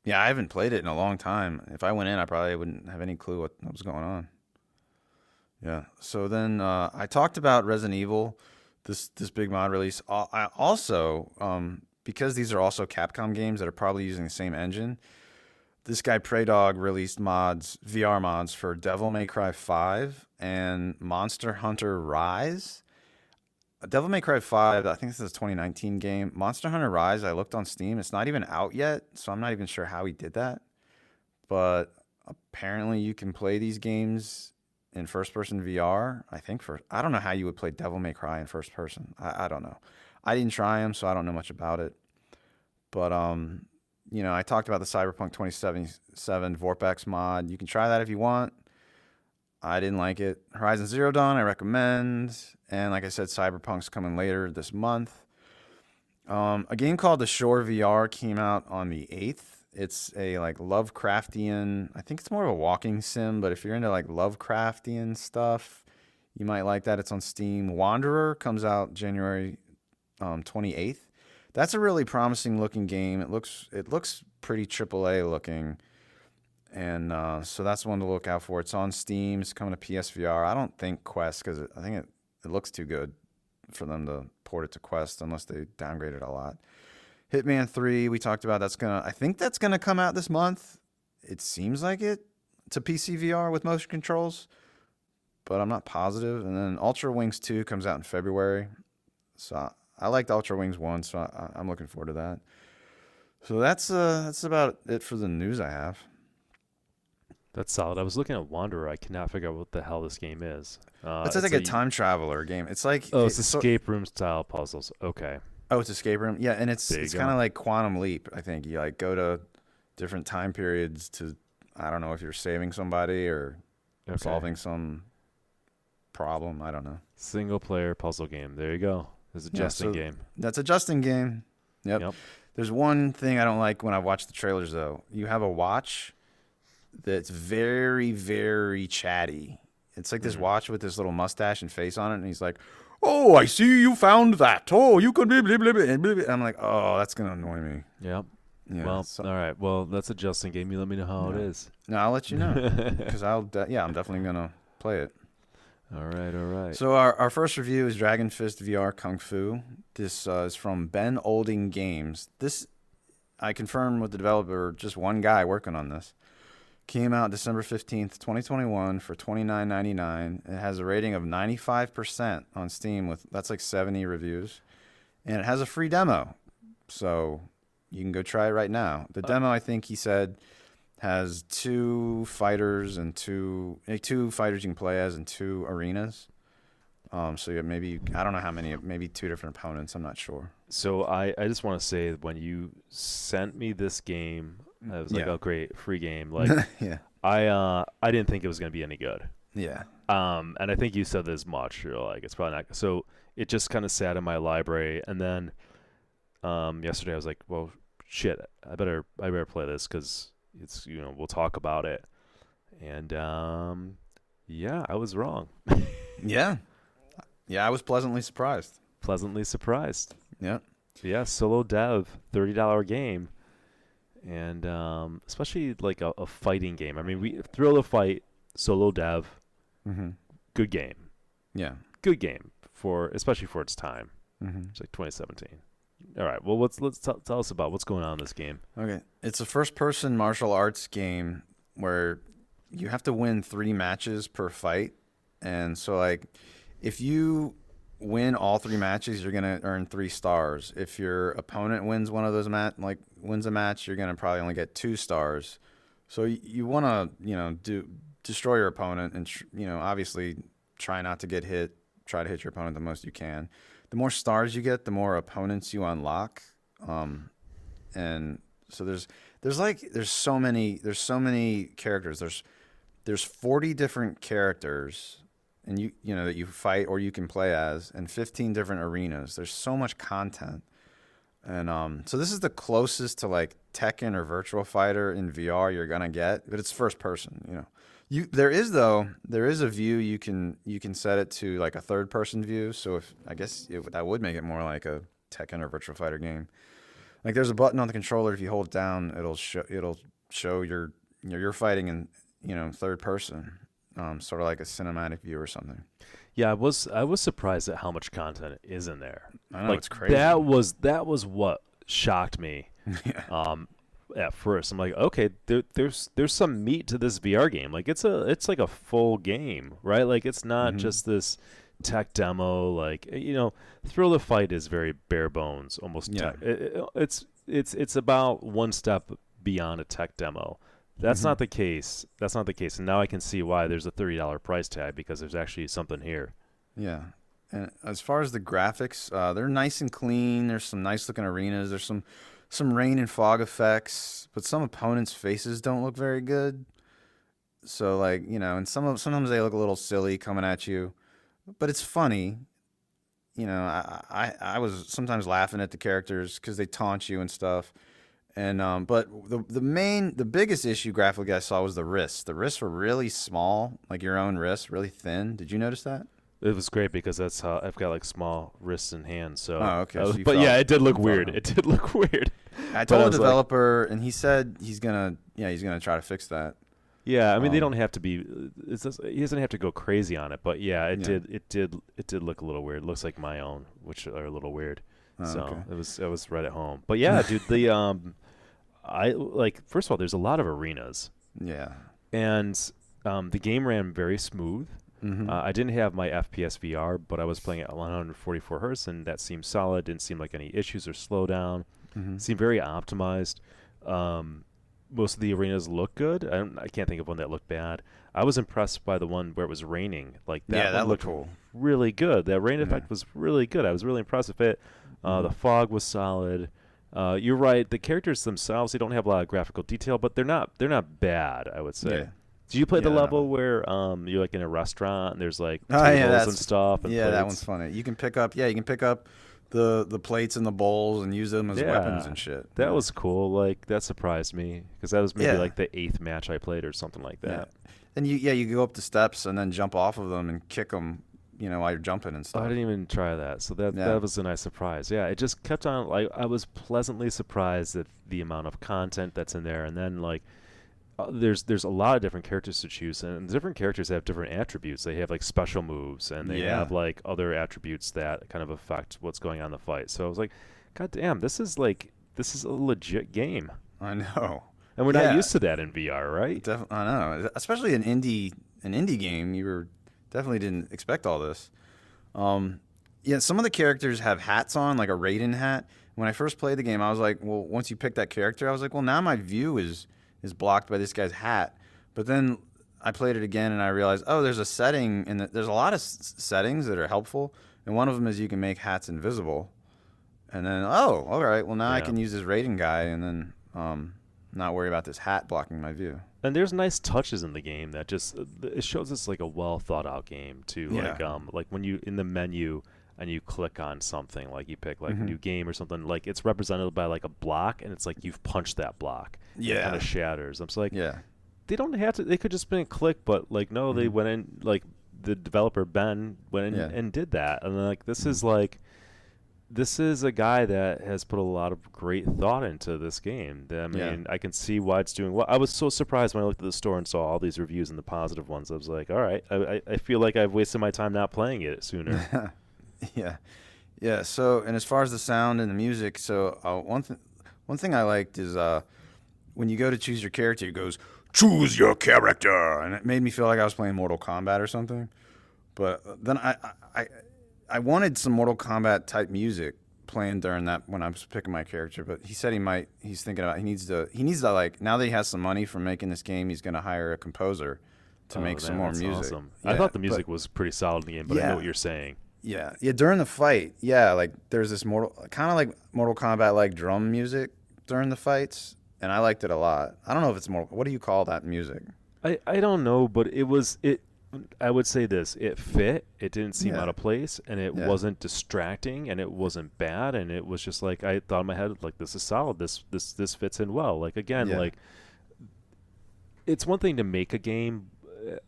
Yeah, I haven't played it in a long time. If I went in, I probably wouldn't have any clue what was going on. Yeah. So then I talked about Resident Evil, this big mod release. I also, because these are also Capcom games that are probably using the same engine, this guy Praydog released VR mods for Devil May Cry 5 and Monster Hunter Rise. Devil May Cry 5, I think this is a 2019 game. Monster Hunter Rise, I looked on Steam. It's not even out yet, so I'm not even sure how he did that. But apparently you can play these games in first-person VR. I don't know how you would play Devil May Cry in first person. I don't know. I didn't try them, so I don't know much about it. But, I talked about the Cyberpunk 2077 Vortex mod. You can try that if you want. I didn't like it. Horizon Zero Dawn, I recommend. And like I said, Cyberpunk's coming later this month. A game called The Shore VR came out on the 8th. It's a like Lovecraftian, I think it's more of a walking sim, but if you're into like Lovecraftian stuff, you might like that. It's on Steam. Wanderer comes out January 28th. That's a really promising looking game. It looks pretty AAA looking. And so that's one to look out for. It's on Steam. It's coming to PSVR. I don't think Quest, because I think it looks too good for them to port it to Quest unless they downgrade it a lot. Hitman 3, we talked about. I think that's gonna come out this month. It seems like it to PC VR with motion controls, but I'm not positive. And then Ultra Wings 2 comes out in February. So I liked Ultra Wings 1, so I'm looking forward to that. So that's about it for the news I have. That's solid. I was looking at Wanderer. I cannot figure out what the hell this game is. It's like a time traveler game. It's like it's escape room style puzzles. Okay. Oh, it's escape room. Yeah, and it's kind of like Quantum Leap. I think you like go to different time periods to, I don't know if you're saving somebody or solving some problem. I don't know. Single player puzzle game. There you go. It's a Justin game. That's a Justin game. Yep. There's one thing I don't like when I watch the trailers, though. You have a watch that's very, very chatty. It's like this watch with this little mustache and face on it, and he's like, "Oh, I see you found that. Oh, you could blah, blah, blah, blah, blah." I'm like, "Oh, that's going to annoy me." Yep. Yeah, well, all right. Well, that's a Justin game. You let me know how it is. No, I'll let you know. Because I'm definitely going to play it. All right. So our first review is Dragon Fist VR Kung Fu. This is from Ben Olding Games. This, I confirmed with the developer, just one guy working on this. Came out December 15th, 2021 for $29.99. It has a rating of 95% on Steam. That's like 70 reviews. And it has a free demo. So you can go try it right now. The demo, I think he said, has two fighters you can play as in 2 arenas. So you maybe, I don't know how many, maybe 2 different opponents. I'm not sure. So I just want to say, when you sent me this game, I was like, oh, great, free game. Like, yeah. I didn't think it was going to be any good. Yeah. And I think you said this much. You're like, it's probably not. So it just kind of sat in my library. And then yesterday I was like, well, shit, I better play this because it's, we'll talk about it. And yeah, I was wrong. Yeah, I was pleasantly surprised. Yeah, solo dev, $30 game, and especially like a fighting game. I mean, Thrill of Fight, solo dev, good game. Yeah, good game especially for its time. It's like 2017. All right, well, let's tell us about what's going on in this game. Okay, it's a first-person martial arts game where you have to win 3 matches per fight, and so like if you win all 3 matches, you're gonna earn 3 stars. If your opponent wins one of those wins a match, you're gonna probably only get 2 stars. So you want to destroy your opponent, and obviously try not to get hit. Try to hit your opponent the most you can. The more stars you get, the more opponents you unlock. And so there's so many characters. There's 40 different characters, and that you fight or you can play as, and 15 different arenas. There's so much content. And so this is the closest to like Tekken or Virtua Fighter in VR you're gonna get, but it's first person. There is a view you can set it to like a third person view. So that would make it more like a Tekken or Virtua Fighter game. Like there's a button on the controller. If you hold it down, it'll show you're fighting in third person, sort of like a cinematic view or something. Yeah, I was surprised at how much content is in there. I know, it's crazy. That was what shocked me. Yeah. At first, I'm like, okay, there's some meat to this VR game. Like it's like a full game, right? Like it's not just this tech demo. Like Thrill of Fight is very bare bones, almost. Yeah. It's about one step beyond a tech demo. That's not the case. And now I can see why there's a $30 price tag, because there's actually something here. Yeah. And as far as the graphics, they're nice and clean. There's some nice looking arenas. There's some rain and fog effects, but some opponents' faces don't look very good. So and sometimes they look a little silly coming at you, but it's funny. I was sometimes laughing at the characters because they taunt you and stuff. And but the biggest issue graphically I saw was the wrists. The wrists were really small, like your own wrists, really thin. Did you notice that? It was great because that's how I've got like small wrists and hands. So, okay. So it did look weird. It did look weird. I told the developer, and he said he's gonna try to fix that. Yeah, I mean they don't have to be. He doesn't have to go crazy on it, but yeah, it did look a little weird. It looks like my own, which are a little weird. So okay. It was right at home. But yeah, dude, first of all, there's a lot of arenas. Yeah. And the game ran very smooth. I didn't have my FPS VR, but I was playing at 144 hertz, and that seemed solid. Didn't seem like any issues or slowdown. Seemed very optimized. Most of the arenas look good. I can't think of one that looked bad. I was impressed by the one where it was raining. Like that looked cool. Really good. That rain effect was really good. I was really impressed with it. The fog was solid. You're right. The characters themselves, they don't have a lot of graphical detail, but they're not bad, I would say. Yeah. Do you play the Yeah. level where you're like in a restaurant and there's like Oh tables yeah, and stuff and that one's plates? funny. You can pick up the plates and the bowls and use them as weapons Yeah, and shit. that Yeah. was cool. Like that surprised me because that was maybe Yeah. like the eighth match I played or something like Yeah. that. And you go up the steps and then jump off of them and kick them, while you're jumping and Oh, stuff. I didn't even try that, so that Yeah. was a nice surprise. Yeah, it just kept on. Like I was pleasantly surprised at the amount of content that's in there, and then like there's a lot of different characters to choose, and different characters have different attributes. They have like special moves, and they Yeah. have like other attributes that kind of affect what's going on in the fight. So I was like, God damn, this is a legit game, I know. and we're not Yeah. used to that in VR, right? I know. Especially an indie game, definitely didn't expect all this. Yeah, some of the characters have hats on, like a Raiden hat. When I first played the game, I was like, well, once you pick that character, I was like, well, now my view is blocked by this guy's hat. But then I played it again and I realized, oh, there's a setting, and there's a lot of settings that are helpful. And one of them is you can make hats invisible. And then, oh, all right, well, now I Yeah. can use this Raiden guy and then not worry about this hat blocking my view. And there's nice touches in the game that just it shows it's like a well thought out game too. Yeah. Like when you in the menu and you click on something, like you pick like Mhm. new game or something, like it's represented by like a block, and it's like you've punched that block. It Yeah. kind of shatters. I'm just like, Yeah. they don't have to. They could just been a click, but like no, they Mhm. went in, like the developer Ben went in Yeah. and did that, and like this is a guy that has put a lot of great thought into this game. I mean, I can see why it's doing well. I was so surprised when I looked at the store and saw all these reviews and the positive ones. I was like, all right, I feel like I've wasted my time not playing it sooner. Yeah. Yeah. So, and as far as the sound and the music, so one thing I liked is when you go to choose your character, it goes, choose your character. And it made me feel like I was playing Mortal Kombat or something. But then I wanted some Mortal Kombat type music playing during that when I was picking my character. But he said he's thinking about, he needs to like, now that he has some money from making this game, he's going to hire a composer to make some man, more that's music. Awesome. Yeah, I thought the but- music was pretty solid in the game, but I Yeah. know what you're saying. Yeah, during the fight, yeah, like there's this kind of like Mortal Kombat like drum music during the fights, and I liked it a lot. I don't know if it's what do you call that music? I don't know, but I would say this: it fit. It didn't seem Yeah. out of place, and it Yeah. wasn't distracting, and it wasn't bad, and it was just like I thought in my head, like this is solid. This fits in well. Like again, Yeah. like it's one thing to make a game,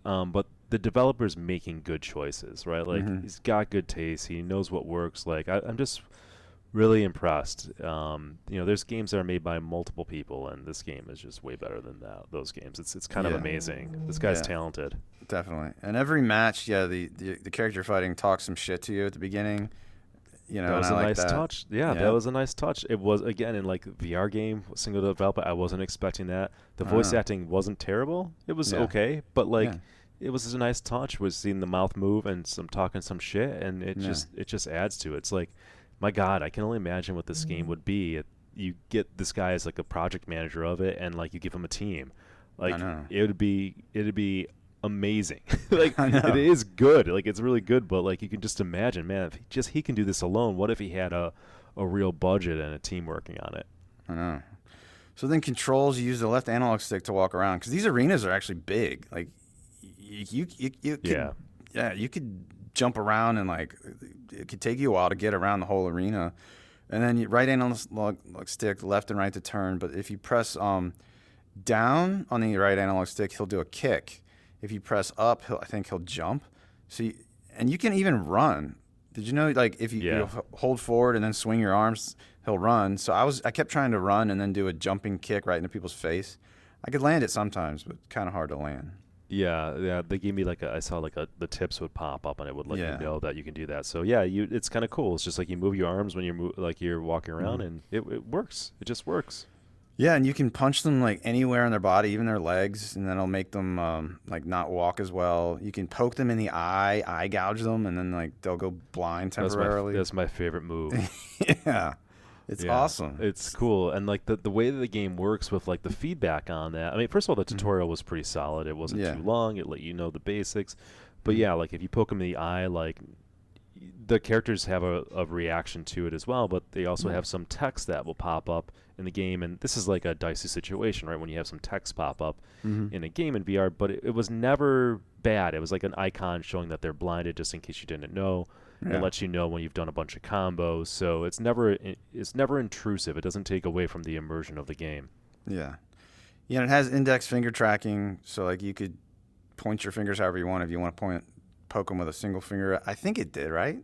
but the developer's making good choices, right? Like Mhm. he's got good taste. He knows what works. Like I'm just really impressed. There's games that are made by multiple people, and this game is just way better than those games. It's kind of Yeah. amazing. This guy's Yeah. talented. Definitely. And every match, yeah, the character fighting talks some shit to you at the beginning. That and was I a like nice that. touch. Yeah, Yeah. that was a nice touch. It was, again, in like VR game, single developer, I wasn't expecting that. The I voice know. acting wasn't terrible. It was Yeah. okay, but like Yeah. it was a nice touch, was seeing the mouth move and some talking some shit, and it Yeah. just adds to it. It's like, my God, I can only imagine what this game would be. You get this guy as like a project manager of it, and like you give him a team. Like know. it'd be amazing. Like I know. it is good. Like it's really good, but like you can just imagine, man, if he can do this alone, what if he had a real budget and a team working on it? I know. So then controls, you use the left analog stick to walk around because these arenas are actually big. Like you could, Yeah. you could jump around and like it could take you a while to get around the whole arena. And then you right analog stick, left and right to turn. But if you press down on the right analog stick, he'll do a kick. If you press up, I think he'll jump. And you can even run. Did you know, like, if you hold forward and then swing your arms, he'll run. So I kept trying to run and then do a jumping kick right into people's face. I could land it sometimes, but kind of hard to land. Yeah. They gave me I saw the tips would pop up and it would let Yeah. you know that you can do that. So yeah, it's kind of cool. It's just like you move your arms when you're walking around, and it works. It just works. Yeah, and you can punch them like anywhere in their body, even their legs, and then it'll make them like not walk as well. You can poke them in the eye gouge them, and then like they'll go blind temporarily. That's my favorite move. Yeah. It's Yeah, awesome. It's cool, and like the way that the game works with like the feedback on that. I mean, first of all, the tutorial was pretty solid. It wasn't Yeah. too long. It let you know the basics. But yeah, like if you poke them in the eye, like the characters have a reaction to it as well, but they also Yeah. have some text that will pop up in the game, and this is like a dicey situation, right? When you have some text pop up Mm-hmm. in a game in VR, but it was never bad. It was like an icon showing that they're blinded, just in case you didn't know. It Yeah. lets you know when you've done a bunch of combos, so it's never intrusive. It doesn't take away from the immersion of the game. Yeah. Yeah, and it has index finger tracking, so like you could point your fingers however you want. If you want to poke them with a single finger, I think it did, right?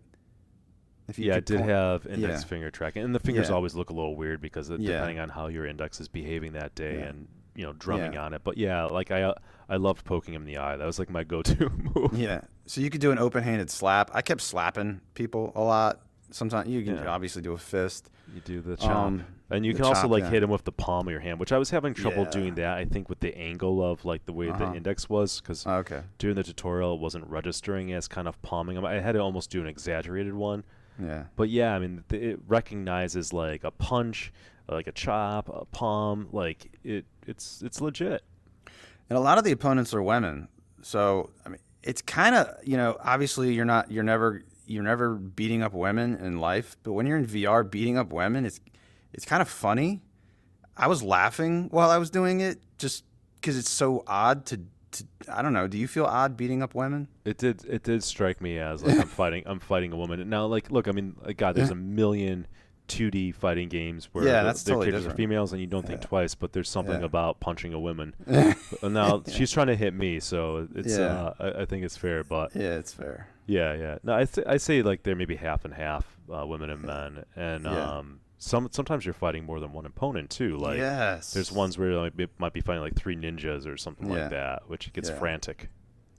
If you Yeah, could it did point, have index yeah, finger tracking, and the fingers yeah, always look a little weird because yeah, depending on how your index is behaving that day, yeah, and drumming yeah, on it. But yeah, like I loved poking him in the eye. That was like my go-to move. yeah. So you could do an open-handed slap. I kept slapping people a lot. Sometimes you can Yeah. obviously do a fist. You do the chop, and you The can also chop, like yeah. hit him with the palm of your hand, which I was having trouble Yeah. doing that. I think with the angle of like the way the Uh-huh. index was, because Okay. during the tutorial it wasn't registering as kind of palming him. I had to almost do an exaggerated one. Yeah. But yeah, I mean, it recognizes like a punch, like a chop, a palm. Like it's legit. And a lot of the opponents are women. So, I mean, it's kind of, obviously you're never beating up women in life, but when you're in VR beating up women, it's kind of funny. I was laughing while I was doing it just cuz it's so odd to I don't know, do you feel odd beating up women? It did strike me as like I'm fighting a woman. And now, like, look, I mean, like, God, there's a million 2D fighting games where Yeah, that's their totally characters are different. females and you don't think twice, but there's something Yeah. about punching a woman. Now she's trying to hit me, so it's Yeah. I think it's fair. But Yeah, it's fair. yeah. No, I say like they're maybe half and half, women and men, and Yeah. sometimes you're fighting more than one opponent too. Like Yes. there's ones where like, it might be fighting like 3 ninjas or something Yeah. like that, which gets Yeah. frantic.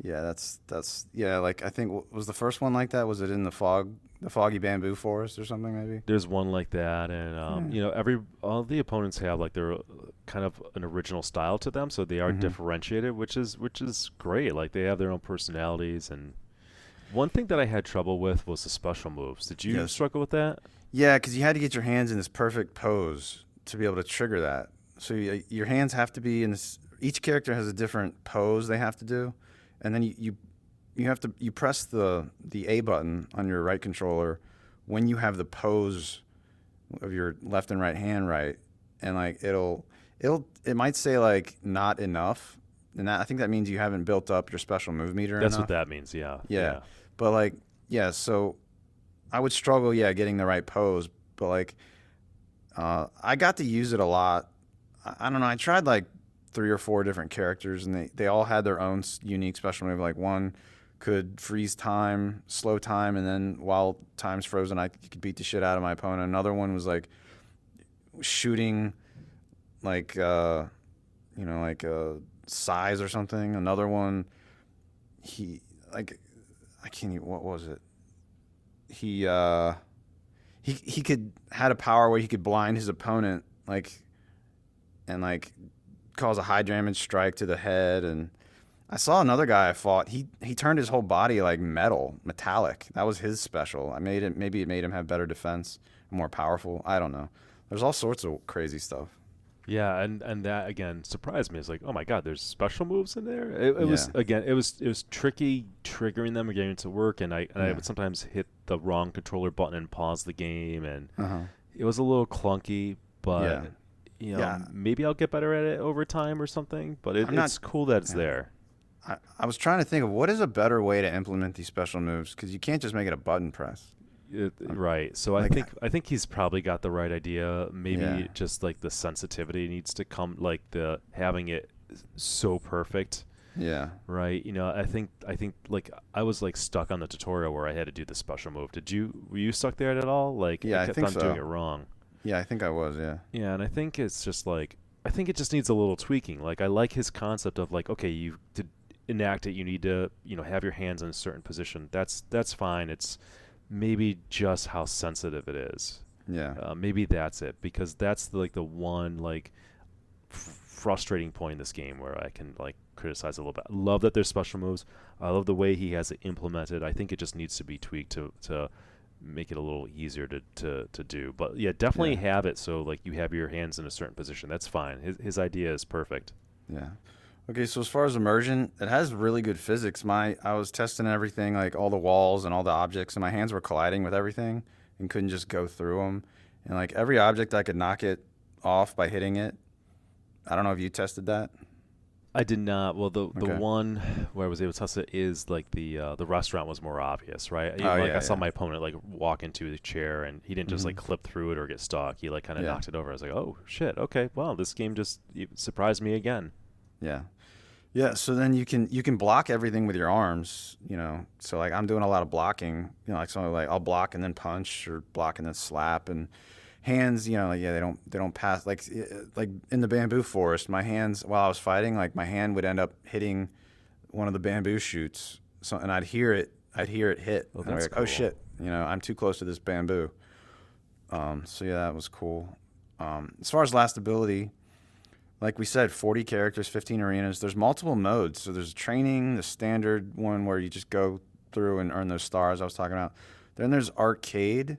Yeah, that's yeah, like I think was the first one like that? Was it in the foggy bamboo forest or something maybe? There's one like that, and all the opponents have like their kind of an original style to them, so they are Mhm. differentiated, which is great. Like they have their own personalities. And one thing that I had trouble with was the special moves. Did you Yes. struggle with that? Yeah, because you had to get your hands in this perfect pose to be able to trigger that. So your hands have to be in this. Each character has a different pose they have to do, and then you press the A button on your right controller when you have the pose of your left and right hand right, and like it might say like not enough, and I think that means you haven't built up your special move meter That's enough. what that means. Yeah. Yeah. But like, yeah, so I would struggle, getting the right pose. But like, I got to use it a lot. I don't know. I tried like 3 or 4 different characters, and they all had their own unique special move. Like one could freeze time, slow time, and then while time's frozen, I could beat the shit out of my opponent. Another one was like shooting, like like size or something. Another one, I can't even, what was it? He had a power where he could blind his opponent, and cause a high damage strike to the head. And I saw another guy I fought. He turned his whole body like metallic. That was his special. Maybe it made him have better defense, more powerful. I don't know. There's all sorts of crazy stuff. Yeah, and that again surprised me. It's like, oh my God, there's special moves in there. It was again, it was tricky triggering them or getting it to work, and I would sometimes hit the wrong controller button and pause the game, and it was a little clunky. But maybe I'll get better at it over time or something. But it's cool that it's there. I was trying to think of what is a better way to implement these special moves, because you can't just make it a button press. Right. So I think he's probably got the right idea. Maybe just like the sensitivity needs to come, like the having it so perfect. Yeah. Right. I think like I was like stuck on the tutorial where I had to do the special move. Were you stuck there at all? Like Yeah, I kept on doing it wrong. Yeah, I think I was, yeah. Yeah, and I think it's just like I think it just needs a little tweaking. Like I like his concept of like, okay, you to enact it, you need to, have your hands in a certain position. That's fine. It's maybe just how sensitive it is. Yeah. Maybe that's it, because that's the one like frustrating point in this game where I can like criticize a little bit. I love that there's special moves. I love the way he has it implemented. I think it just needs to be tweaked to make it a little easier to do. But yeah, definitely have it so like you have your hands in a certain position. That's fine. His idea is perfect. Yeah. Okay, so as far as immersion, it has really good physics. I was testing everything, like all the walls and all the objects, and my hands were colliding with everything and couldn't just go through them. And like every object, I could knock it off by hitting it. I don't know if you tested that. I did not. Well, the Okay. one where I was able to test it is like the restaurant was more obvious, right? Oh Like I yeah, saw yeah. my opponent like walk into the chair, and he didn't just like Hmm. clip through it or get stuck. He like kind of Yeah, knocked it over. I was like, oh shit, okay, well this game just surprised me again. yeah, yeah. So then you can block everything with your arms. So like I'm doing a lot of blocking. Like something like I'll block and then punch or block and then slap and hands. Like yeah, they don't pass like in the bamboo forest. My hands while I was fighting, like my hand would end up hitting one of the bamboo shoots. So and I'd hear it hit, Oh, and I'd be that's like, oh cool. shit, I'm too close to this bamboo. So yeah, that was cool. As far as last ability, like we said, 40 characters, 15 arenas. There's multiple modes. So there's training, the standard one where you just go through and earn those stars I was talking about. Then there's arcade,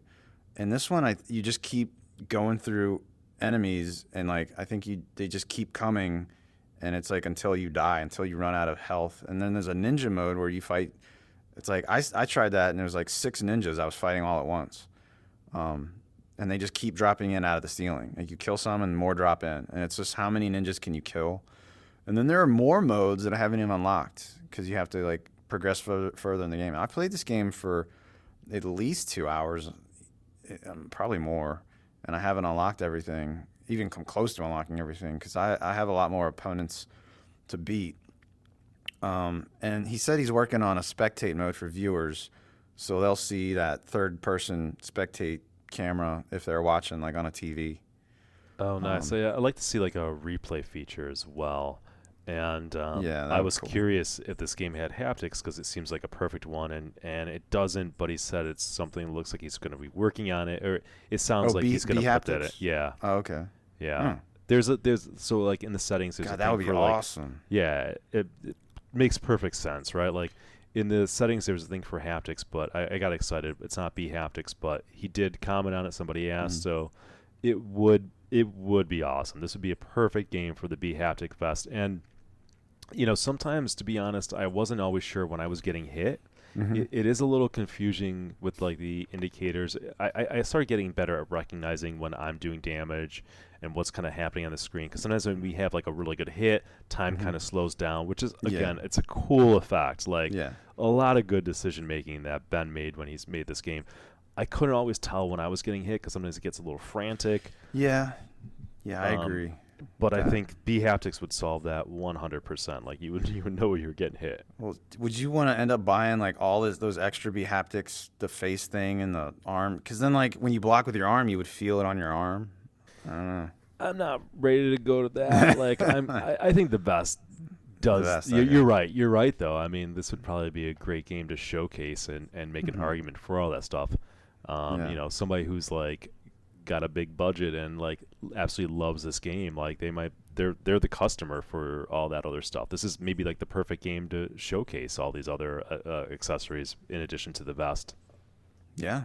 and this one you just keep going through enemies, and like I think they just keep coming, and it's like until you die, until you run out of health. And then there's a ninja mode where you fight. It's like I tried that, and there was like 6 ninjas I was fighting all at once. Um, and they just keep dropping in out of the ceiling. Like you kill some and more drop in, and it's just how many ninjas can you kill. And then there are more modes that I haven't even unlocked because you have to like progress further in the game. I played this game for at least 2 hours, probably more, and I haven't unlocked everything, even come close to unlocking everything because I have a lot more opponents to beat. And he said he's working on a spectate mode for viewers, so they'll see that third person spectate camera if they're watching like on a TV. Oh, nice. So Um, yeah, I'd like to see like a replay feature as well. And yeah, I that would be was cool. curious if this game had haptics because it seems like a perfect one, and it doesn't. But he said it's something that looks like he's going to be working on it, or it sounds Oh, like he's going B to put that in. haptics. Yeah, Oh, okay. yeah. Hmm. There's so like in the settings, there's a God, that thing would be for like awesome. yeah, it makes perfect sense, right? Like in the settings, there's a thing for haptics, but I got excited. It's not B haptics, but he did comment on it. Somebody Mm. asked, so it would be awesome. This would be a perfect game for the B haptic fest. And sometimes to be honest, I wasn't always sure when I was getting hit. Hmm. It is a little confusing with like the indicators. I started getting better at recognizing when I'm doing damage and what's kind of happening on the screen. Because sometimes when we have like a really good hit, time Hmm. kind of slows down, which is Yeah. again, it's a cool effect. Like Yeah. a lot of good decision making that Ben made when he's made this game. I couldn't always tell when I was getting hit because sometimes it gets a little frantic. Yeah. Yeah, I Um, agree. but I That. think B haptics would solve that 100%. Like you would know you were getting hit. Well, would you want to end up buying like all those extra B haptics, the face thing and the arm? Because then, like when you block with your arm, you would feel it on your arm. I don't I'm not ready to go to that. Like know. I think the best The does. best, You're, okay. you're right. You're right though. I mean, this would probably be a great game to showcase and make an Mhm. argument for all that stuff. Yeah. Somebody who's like got a big budget and like absolutely loves this game. Like they're the customer for all that other stuff. This is maybe like the perfect game to showcase all these other accessories in addition to the vest. Yeah.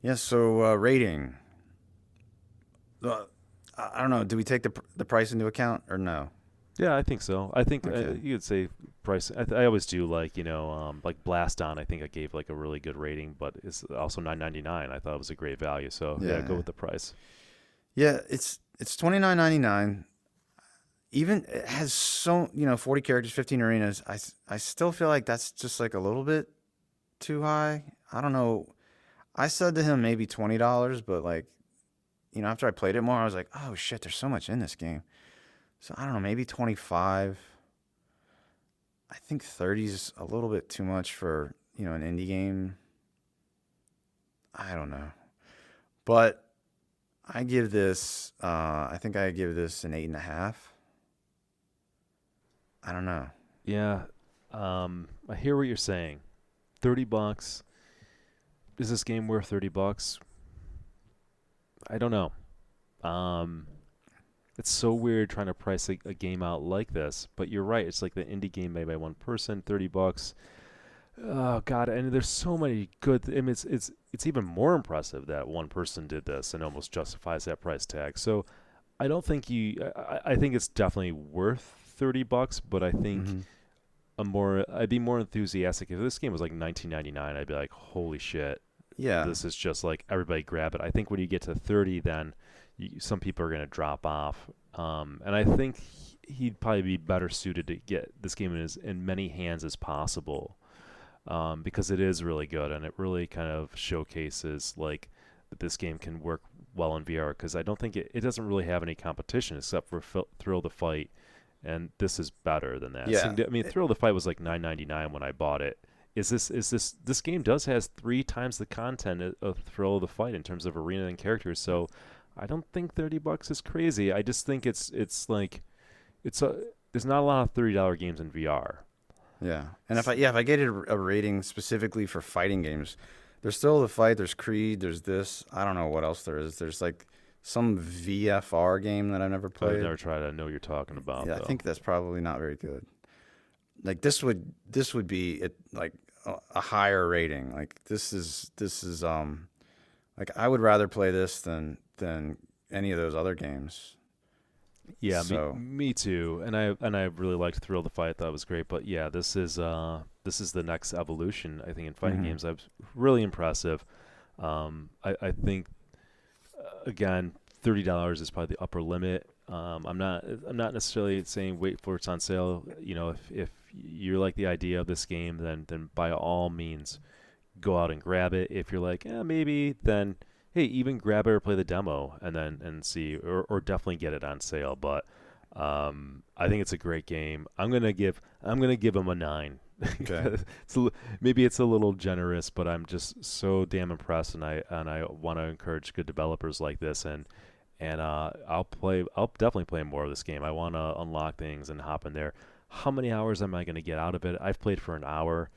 Yeah. So rating. I don't know. Do we take the price into account or no? Yeah, I think so. I think Okay. you could say price. I always do like Blast On. I think I gave like a really good rating, but it's also $9.99. I thought it was a great value. So yeah, go Yeah. with the price. Yeah. It's $29.99. Even it has 40 characters, 15 arenas. I still feel like that's just like a little bit too high. I don't know. I said to him maybe $20, but like after I played it more, I was like, oh shit, there's so much in this game. So I don't know, maybe 25. I think 30 is a little bit too much for an indie game. I don't know, but I give this. I think I give this an 8.5. I don't know. Yeah, I hear what you're saying. $30. Is this game worth $30? I don't know. Um, it's so weird trying to price a game out like this, but you're right. It's like the indie game made by one person, $30. Oh God! And there's so many good. I mean, it's even more impressive that one person did this and almost justifies that price tag. So I don't think I think it's definitely worth $30, but I think Mm-hmm. I'd be more enthusiastic if this game was like 19.99. I'd be like, holy shit, Yeah. this is just like everybody grab it. I think when you get to 30, then some people are going to drop off. And I think he'd probably be better suited to get this game in many hands as possible, because it is really good and it really kind of showcases like that this game can work well in VR. Because I don't think it doesn't really have any competition except for Thrill the Fight, and this is better than that. Yeah. I mean, Thrill the Fight was like $9.99 when I bought it. This game has 3 times the content of Thrill of the Fight in terms of arena and characters. So I don't think $30 is crazy. I just think it's like there's not a lot of $30 games in VR. Yeah. And if I get a rating specifically for fighting games, there's still the Fight, there's Creed, there's this. I don't know what else there is. There's like some VFR game that I've never played. I've never tried. I know what you're talking about. Yeah, though. I think that's probably not very good. Like this would be like a higher rating. Like this is like I would rather play this than any of those other games. Yeah, So me too. And I really liked Thrill the Fight. That was great. But yeah, this is the next evolution. I think in fighting Mhm. games, I was really impressive. I think again, $30 is probably the upper limit. I'm not necessarily saying wait for it's on sale. You know, if you like the idea of this game, then by all means go out and grab it. If you're like, maybe, then hey, even grab it or play the demo and see, or definitely get it on sale. But I think it's a great game. I'm gonna give him a 9. Okay. Maybe it's a little generous, but I'm just so damn impressed, and I want to encourage good developers like this, and I'll definitely play more of this game. I want to unlock things and hop in there. How many hours am I going to get out of it? I've played for an hour.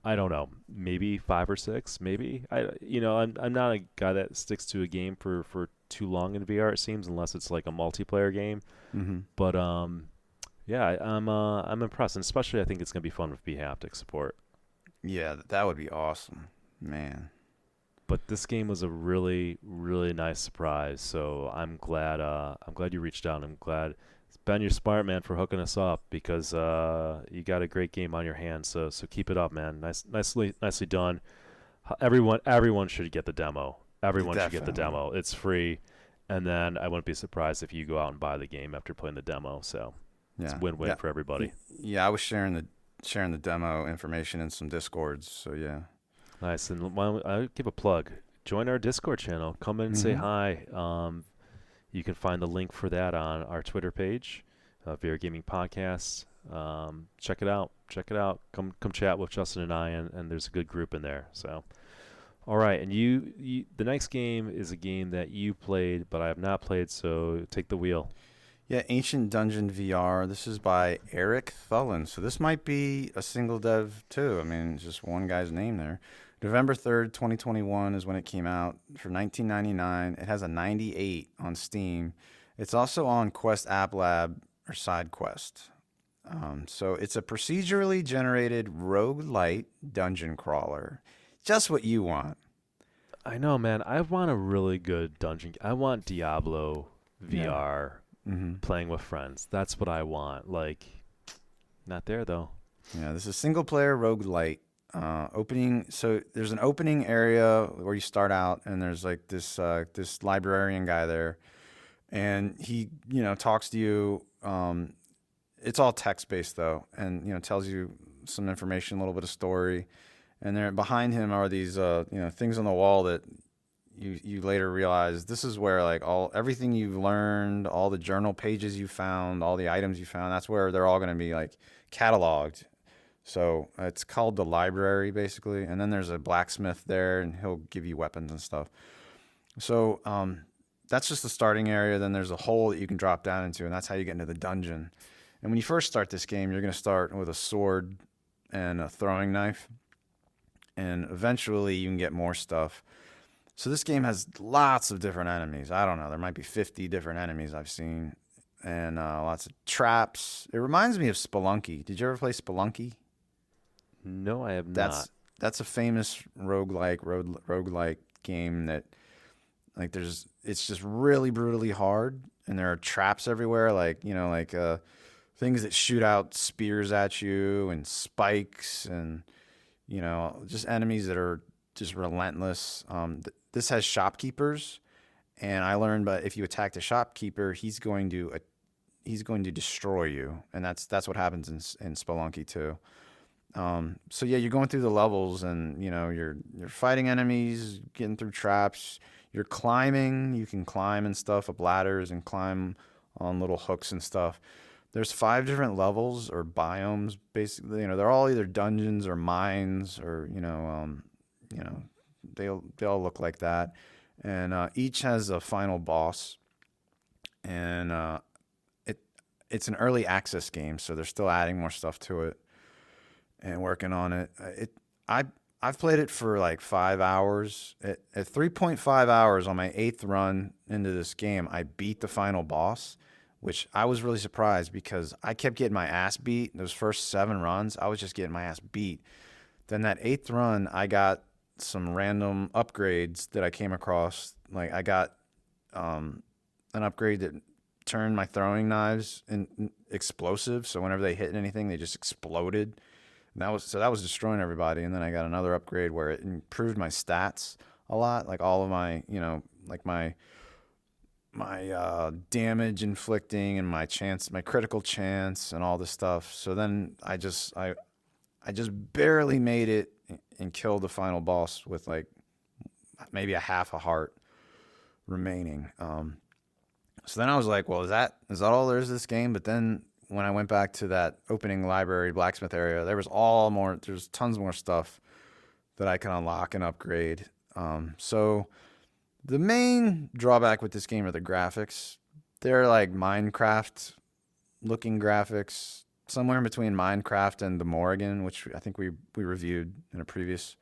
I don't know, maybe 5 or 6, maybe. I'm not a guy that sticks to a game for too long in VR. It seems, unless it's like a multiplayer game. Mm-hmm. But yeah, I'm impressed, and especially I think it's gonna be fun with haptic support. Yeah, that would be awesome, man. But this game was a really, really nice surprise. So I'm glad you reached out. I'm glad, Ben, you're smart, man, for hooking us up, because you got a great game on your hands. So keep it up, man. Nicely done. Everyone should get the demo. Everyone should get the Definitely. demo. It's free, and then I wouldn't be surprised if you go out and buy the game after playing the demo. So it's Yeah. win-win Yeah. for everybody. Yeah, I was sharing the demo information in some Discords. So yeah. Nice. And I'll give a plug. Join our Discord channel. Come in and say Mhm. hi. You can find the link for that on our Twitter page, VR Gaming Podcast. Check it out. Come chat with Justin and I, and there's a good group in there. So, all right. And you, the next game is a game that you played, but I have not played. So take the wheel. Yeah, Ancient Dungeon VR. This is by Eric Thullen. So this might be a single dev too. I mean, it's just one guy's name there. November 3rd, 2021 is when it came out for $19.99. It has a 98 on Steam. It's also on Quest App Lab or SideQuest. So it's a procedurally generated roguelite dungeon crawler. Just what you want. I know, man. I want a really good dungeon. I want Diablo Yeah. VR. Mm-hmm. Playing with friends. That's what I want. Like, not there though. Yeah, this is single player roguelite. Opening. So there's an opening area where you start out, and there's like this librarian guy there, and he talks to you. It's all text based though, and tells you some information, a little bit of story, and there behind him are these things on the wall that you later realize this is where like everything you've learned, all the journal pages you found, all the items you found, that's where they're all going to be like cataloged. So it's called the library basically, and then there's a blacksmith there, and he'll give you weapons and stuff. So that's just the starting area. Then there's a hole that you can drop down into, and that's how you get into the dungeon. And when you first start this game, you're going to start with a sword and a throwing knife, and eventually you can get more stuff. So this game has lots of different enemies. I don't know. There might be 50 different enemies I've seen, and lots of traps. It reminds me of Spelunky. Did you ever play Spelunky? No, I have not. That's a famous roguelike game that it's just really brutally hard, and there are traps everywhere. Like things that shoot out spears at you and spikes and just enemies that are just relentless. This has shopkeepers, and I learned, but if you attack the shopkeeper, he's going to destroy you, and that's what happens in Spelunky too. So yeah, you're going through the levels, and you're fighting enemies, getting through traps. You're climbing. You can climb and stuff up ladders and climb on little hooks and stuff. There's 5 different levels or biomes. Basically, they're all either dungeons or mines, or they all look like that, and each has a final boss, and it's an early access game, so they're still adding more stuff to it and working on it. I've played it for like 5 hours. At 3.5 hours on my 8th run into this game, I beat the final boss, which I was really surprised because I kept getting my ass beat. Those first 7 runs, I was just getting my ass beat. Then that 8th run, I got some random upgrades that I came across. Like I got an upgrade that turned my throwing knives in explosive, so whenever they hit anything, they just exploded. And that was destroying everybody. And then I got another upgrade where it improved my stats a lot, like all of my, like my damage inflicting and my critical chance and all this stuff. So then I just barely made it and killed the final boss with like maybe a half a heart remaining. So then I was like, well, is that all there is to this game? But then when I went back to that opening library blacksmith area, there's tons more stuff that I can unlock and upgrade. So the main drawback with this game are the graphics. They're like Minecraft looking graphics, somewhere in between Minecraft and the Morrigan, which I think we reviewed in a previous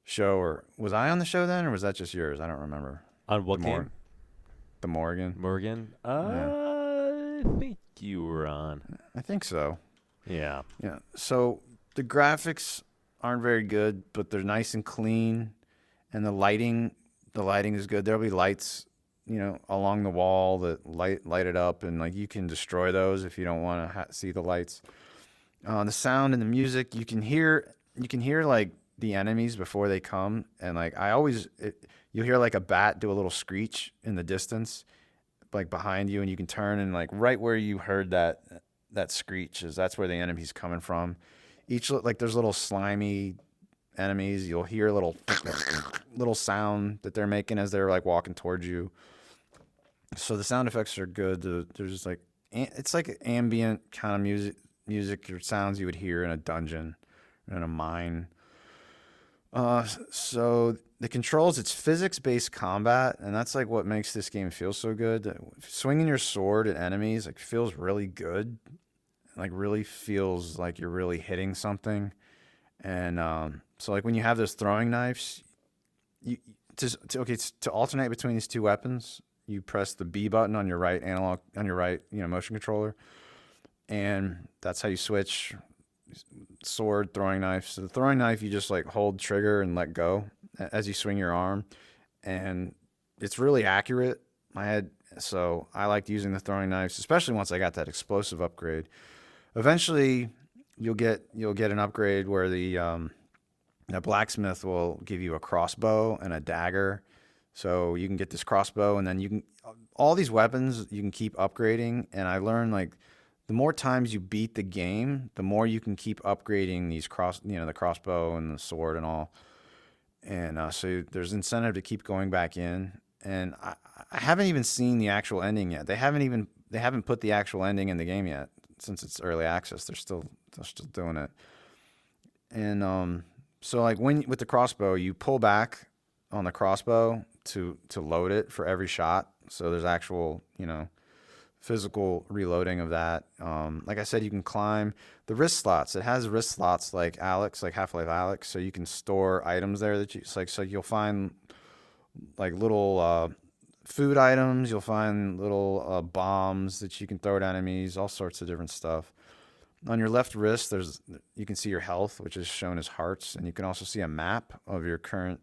show. Or was I on the show then, or was that just yours? I don't remember. On what game? The Morrigan. Morgan? Yeah. I think you were on. I think so. Yeah. Yeah. So the graphics aren't very good, but they're nice and clean, and the lighting is good. There'll be lights, along the wall that light it up, and like you can destroy those if you don't want to see the lights. The sound and the music, you can hear like the enemies before they come, and like you'll hear like a bat do a little screech in the distance, like behind you, and you can turn, and like right where you heard that screech that's where the enemy's coming from. Like there's little slimy enemies. You'll hear a little sound that they're making as they're like walking towards you. So the sound effects are good. There's like it's like ambient kind of music or sounds you would hear in a dungeon, in a mine. So the controls, it's physics-based combat, and that's like what makes this game feel so good. Swinging your sword at enemies like feels really good, like really feels like you're really hitting something. And so like when you have those throwing knives, to alternate between these 2 weapons, you press the B button on your right analog, on your right motion controller, and that's how you switch sword, throwing knife. So the throwing knife, you just like hold trigger and let go as you swing your arm, and it's really accurate. So I liked using the throwing knives, especially once I got that explosive upgrade. Eventually, you'll get an upgrade where the blacksmith will give you a crossbow and a dagger. So you can get this crossbow, and then all these weapons you can keep upgrading. And I learned like the more times you beat the game, the more you can keep upgrading these the crossbow and the sword and all. And so there's incentive to keep going back in. And I haven't even seen the actual ending yet. They haven't put the actual ending in the game yet, since it's early access. They're still doing it. And so like with the crossbow, you pull back on the crossbow to load it for every shot. So there's actual physical reloading of that. Like I said, you can climb the wrist slots. It has wrist slots like Half-Life Alyx, so you can store items there so you'll find like little food items. You'll find little bombs that you can throw at enemies, all sorts of different stuff. On your left wrist, you can see your health, which is shown as hearts, and you can also see a map of your current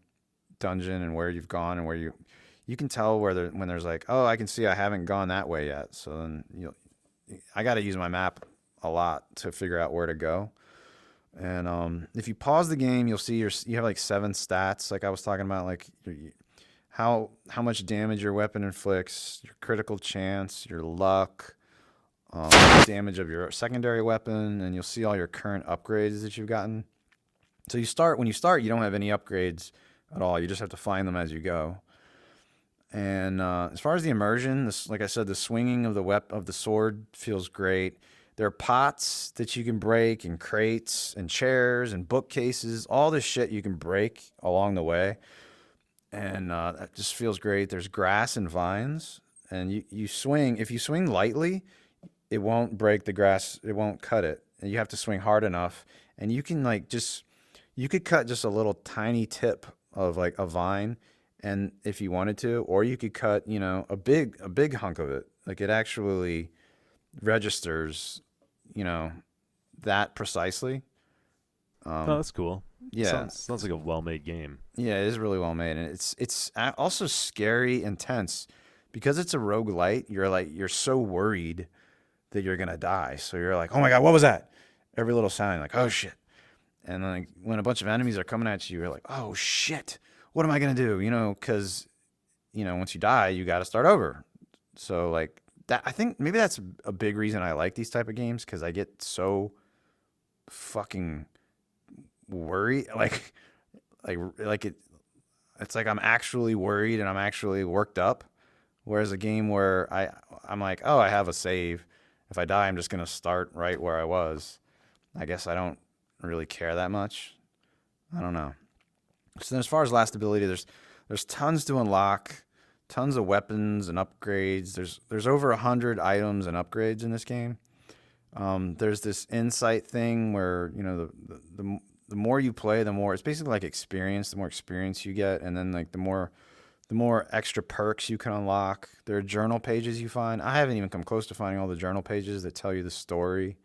dungeon and where you've gone and where you can tell when there's like, oh, I can see I haven't gone that way yet. So then I got to use my map a lot to figure out where to go. And if you pause the game, you'll see you have like 7 stats, like I was talking about, like how much damage your weapon inflicts, your critical chance, your luck, damage of your secondary weapon, and you'll see all your current upgrades that you've gotten. So when you start, you don't have any upgrades at all. You just have to find them as you go. And as far as the immersion, like I said, the swinging of the sword feels great. There are pots that you can break, and crates, and chairs, and bookcases. All this shit you can break along the way, and that just feels great. There's grass and vines, and you swing. If you swing lightly, it won't break the grass. It won't cut it. And you have to swing hard enough, and you can you could cut just a little tiny tip of like a vine, and if you wanted to, or you could cut a big hunk of it. Like it actually registers that precisely. Oh, that's cool. Yeah, sounds like a well-made game. yeah, it is really well made, and it's also scary and tense because it's a roguelite. You're so worried that you're gonna die, so you're like, oh my god, what was that? Every little sound, like, oh shit. And then like, when a bunch of enemies are coming at you, you're like, oh shit, what am I gonna do? Because once you die, you got to start over. So like that, I think maybe that's a big reason I like these type of games, because I get so fucking worried, it's like I'm actually worried and I'm actually worked up. Whereas a game where I'm like, oh, I have a save. If I die, I'm just gonna start right where I was. I guess I don't really care that much. I don't know. So then as far as last ability, there's tons to unlock, tons of weapons and upgrades. There's over 100 items and upgrades in this game. There's this insight thing where the more you play, the more it's basically like experience. The more experience you get, and then like the more extra perks you can unlock. There are journal pages you find. I haven't even come close to finding all the journal pages that tell you the story.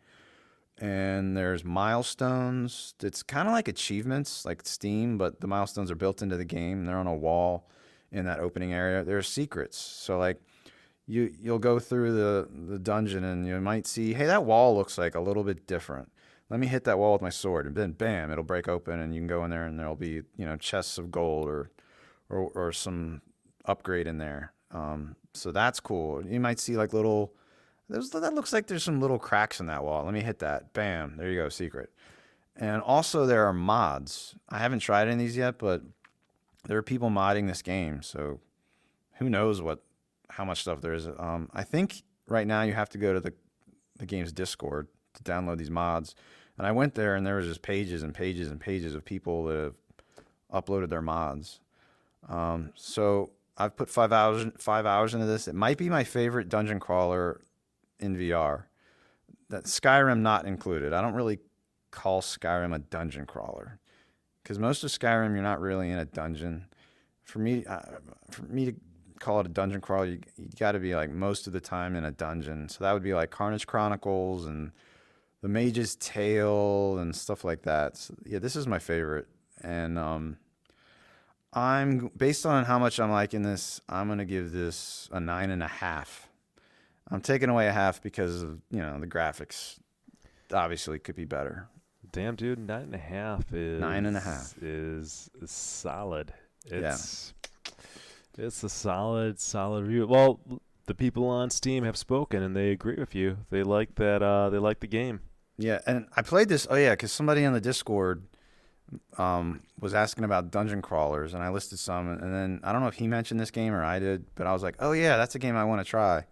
And there's milestones. It's kind of like achievements, like Steam, but the milestones are built into the game. They're on a wall in that opening area. There are secrets. So like you'll go through the dungeon and you might see, hey, that wall looks like a little bit different. Let me hit that wall with my sword, and then bam, it'll break open, and you can go in there, and there'll be chests of gold or some upgrade in there. So that's cool. You might see like that looks like there's some little cracks in that wall. Let me hit that. Bam. There you go. Secret. And also there are mods. I haven't tried any of these yet, but there are people modding this game. So who knows how much stuff there is. I think right now you have to go to the game's Discord to download these mods. And I went there, and there was just pages and pages and pages of people that have uploaded their mods. So I've put 5 hours into this. It might be my favorite dungeon crawler in VR. That Skyrim not included. I don't really call Skyrim a dungeon crawler, because most of Skyrim you're not really in a dungeon. For me to call it a dungeon crawler, you got to be like most of the time in a dungeon. So that would be like Carnage Chronicles and the Mage's Tale and stuff like that. So, yeah, this is my favorite, and I'm based on how much I'm liking this, I'm gonna give this a 9.5. I'm taking away a half because of the graphics. Obviously, could be better. Damn, dude, 9.5 is 9.5 is solid. Yeah. It's a solid review. Well, the people on Steam have spoken, and they agree with you. They like that. They like the game. Yeah, and I played this. Oh yeah, because somebody on the Discord was asking about dungeon crawlers, and I listed some, and then I don't know if he mentioned this game or I did, but I was like, oh yeah, that's a game I want to try.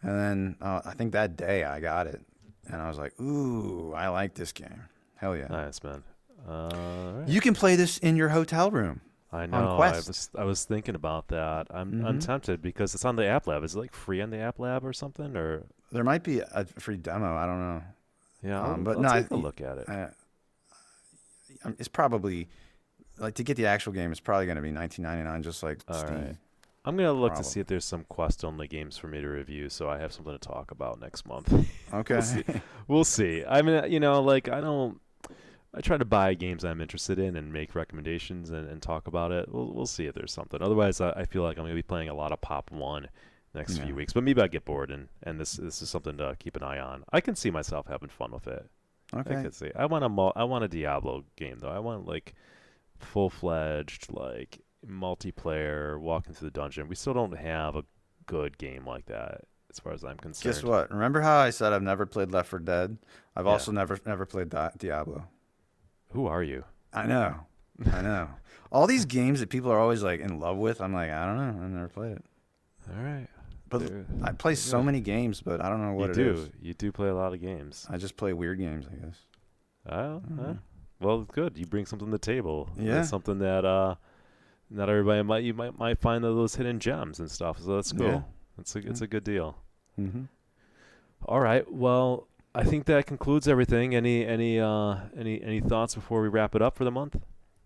And then I think that day I got it, and I was like, ooh, I like this game. Hell yeah. Nice, man. Right. You can play this in your hotel room. I know. On Quest. I was thinking about that. I'm tempted because it's on the App Lab. Is it like free on the App Lab or something? Or there might be a free demo. I don't know. Yeah, but I'll no, take a look at it. It's probably like to get the actual game. It's probably going to be $19.99, just like Steam. Right. I'm gonna look to see if there's some Quest-only games for me to review, so I have something to talk about next month. Okay. We'll see. I mean, I try to buy games I'm interested in and make recommendations and talk about it. We'll see if there's something. Otherwise, I feel like I'm going to be playing a lot of Pop 1 next few weeks. But maybe I get bored, and this is something to keep an eye on. I can see myself having fun with it. Okay. I can see. I want a Diablo game though. I want like full-fledged like multiplayer walking through the dungeon. We still don't have a good game like that as far as I'm concerned. Guess what? Remember how I said I've never played Left 4 Dead? I've Yeah. also never played Diablo. Who are you? I know. All these games that people are always like in love with, I'm like, I don't know. I've never played it. All right. But I play so many games, but I don't know what it is. You do play a lot of games. I just play weird games, I guess. Oh, well, good. You bring something to the table. Yeah. That's something that not everybody might find those hidden gems and stuff. So that's cool. Yeah. It's a good deal. Mm-hmm. All right. Well, I think that concludes everything. Any thoughts before we wrap it up for the month?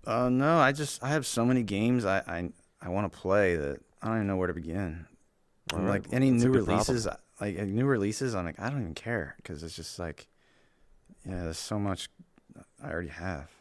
No, I have so many games I want to play that I don't even know where to begin. All Like right. any That's a new good releases, new releases, I'm like, I don't even care because it's just like, there's so much I already have.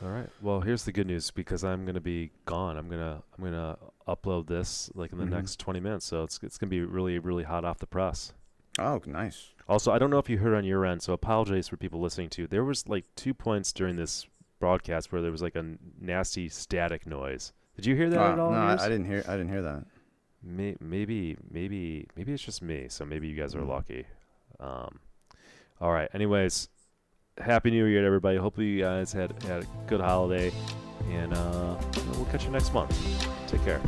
All right. Well, here's the good news because I'm gonna be gone. I'm gonna upload this like in the next 20 minutes, so it's gonna be really really hot off the press. Oh, nice. Also, I don't know if you heard on your end, so apologize for people listening to. There was like 2 points during this broadcast where there was like a nasty static noise. Did you hear that at all? No, on yours? I didn't hear that. Maybe it's just me. So maybe you guys are lucky. All right. Anyways, Happy New Year to everybody. Hopefully you guys had a good holiday, and we'll catch you next month. Take care.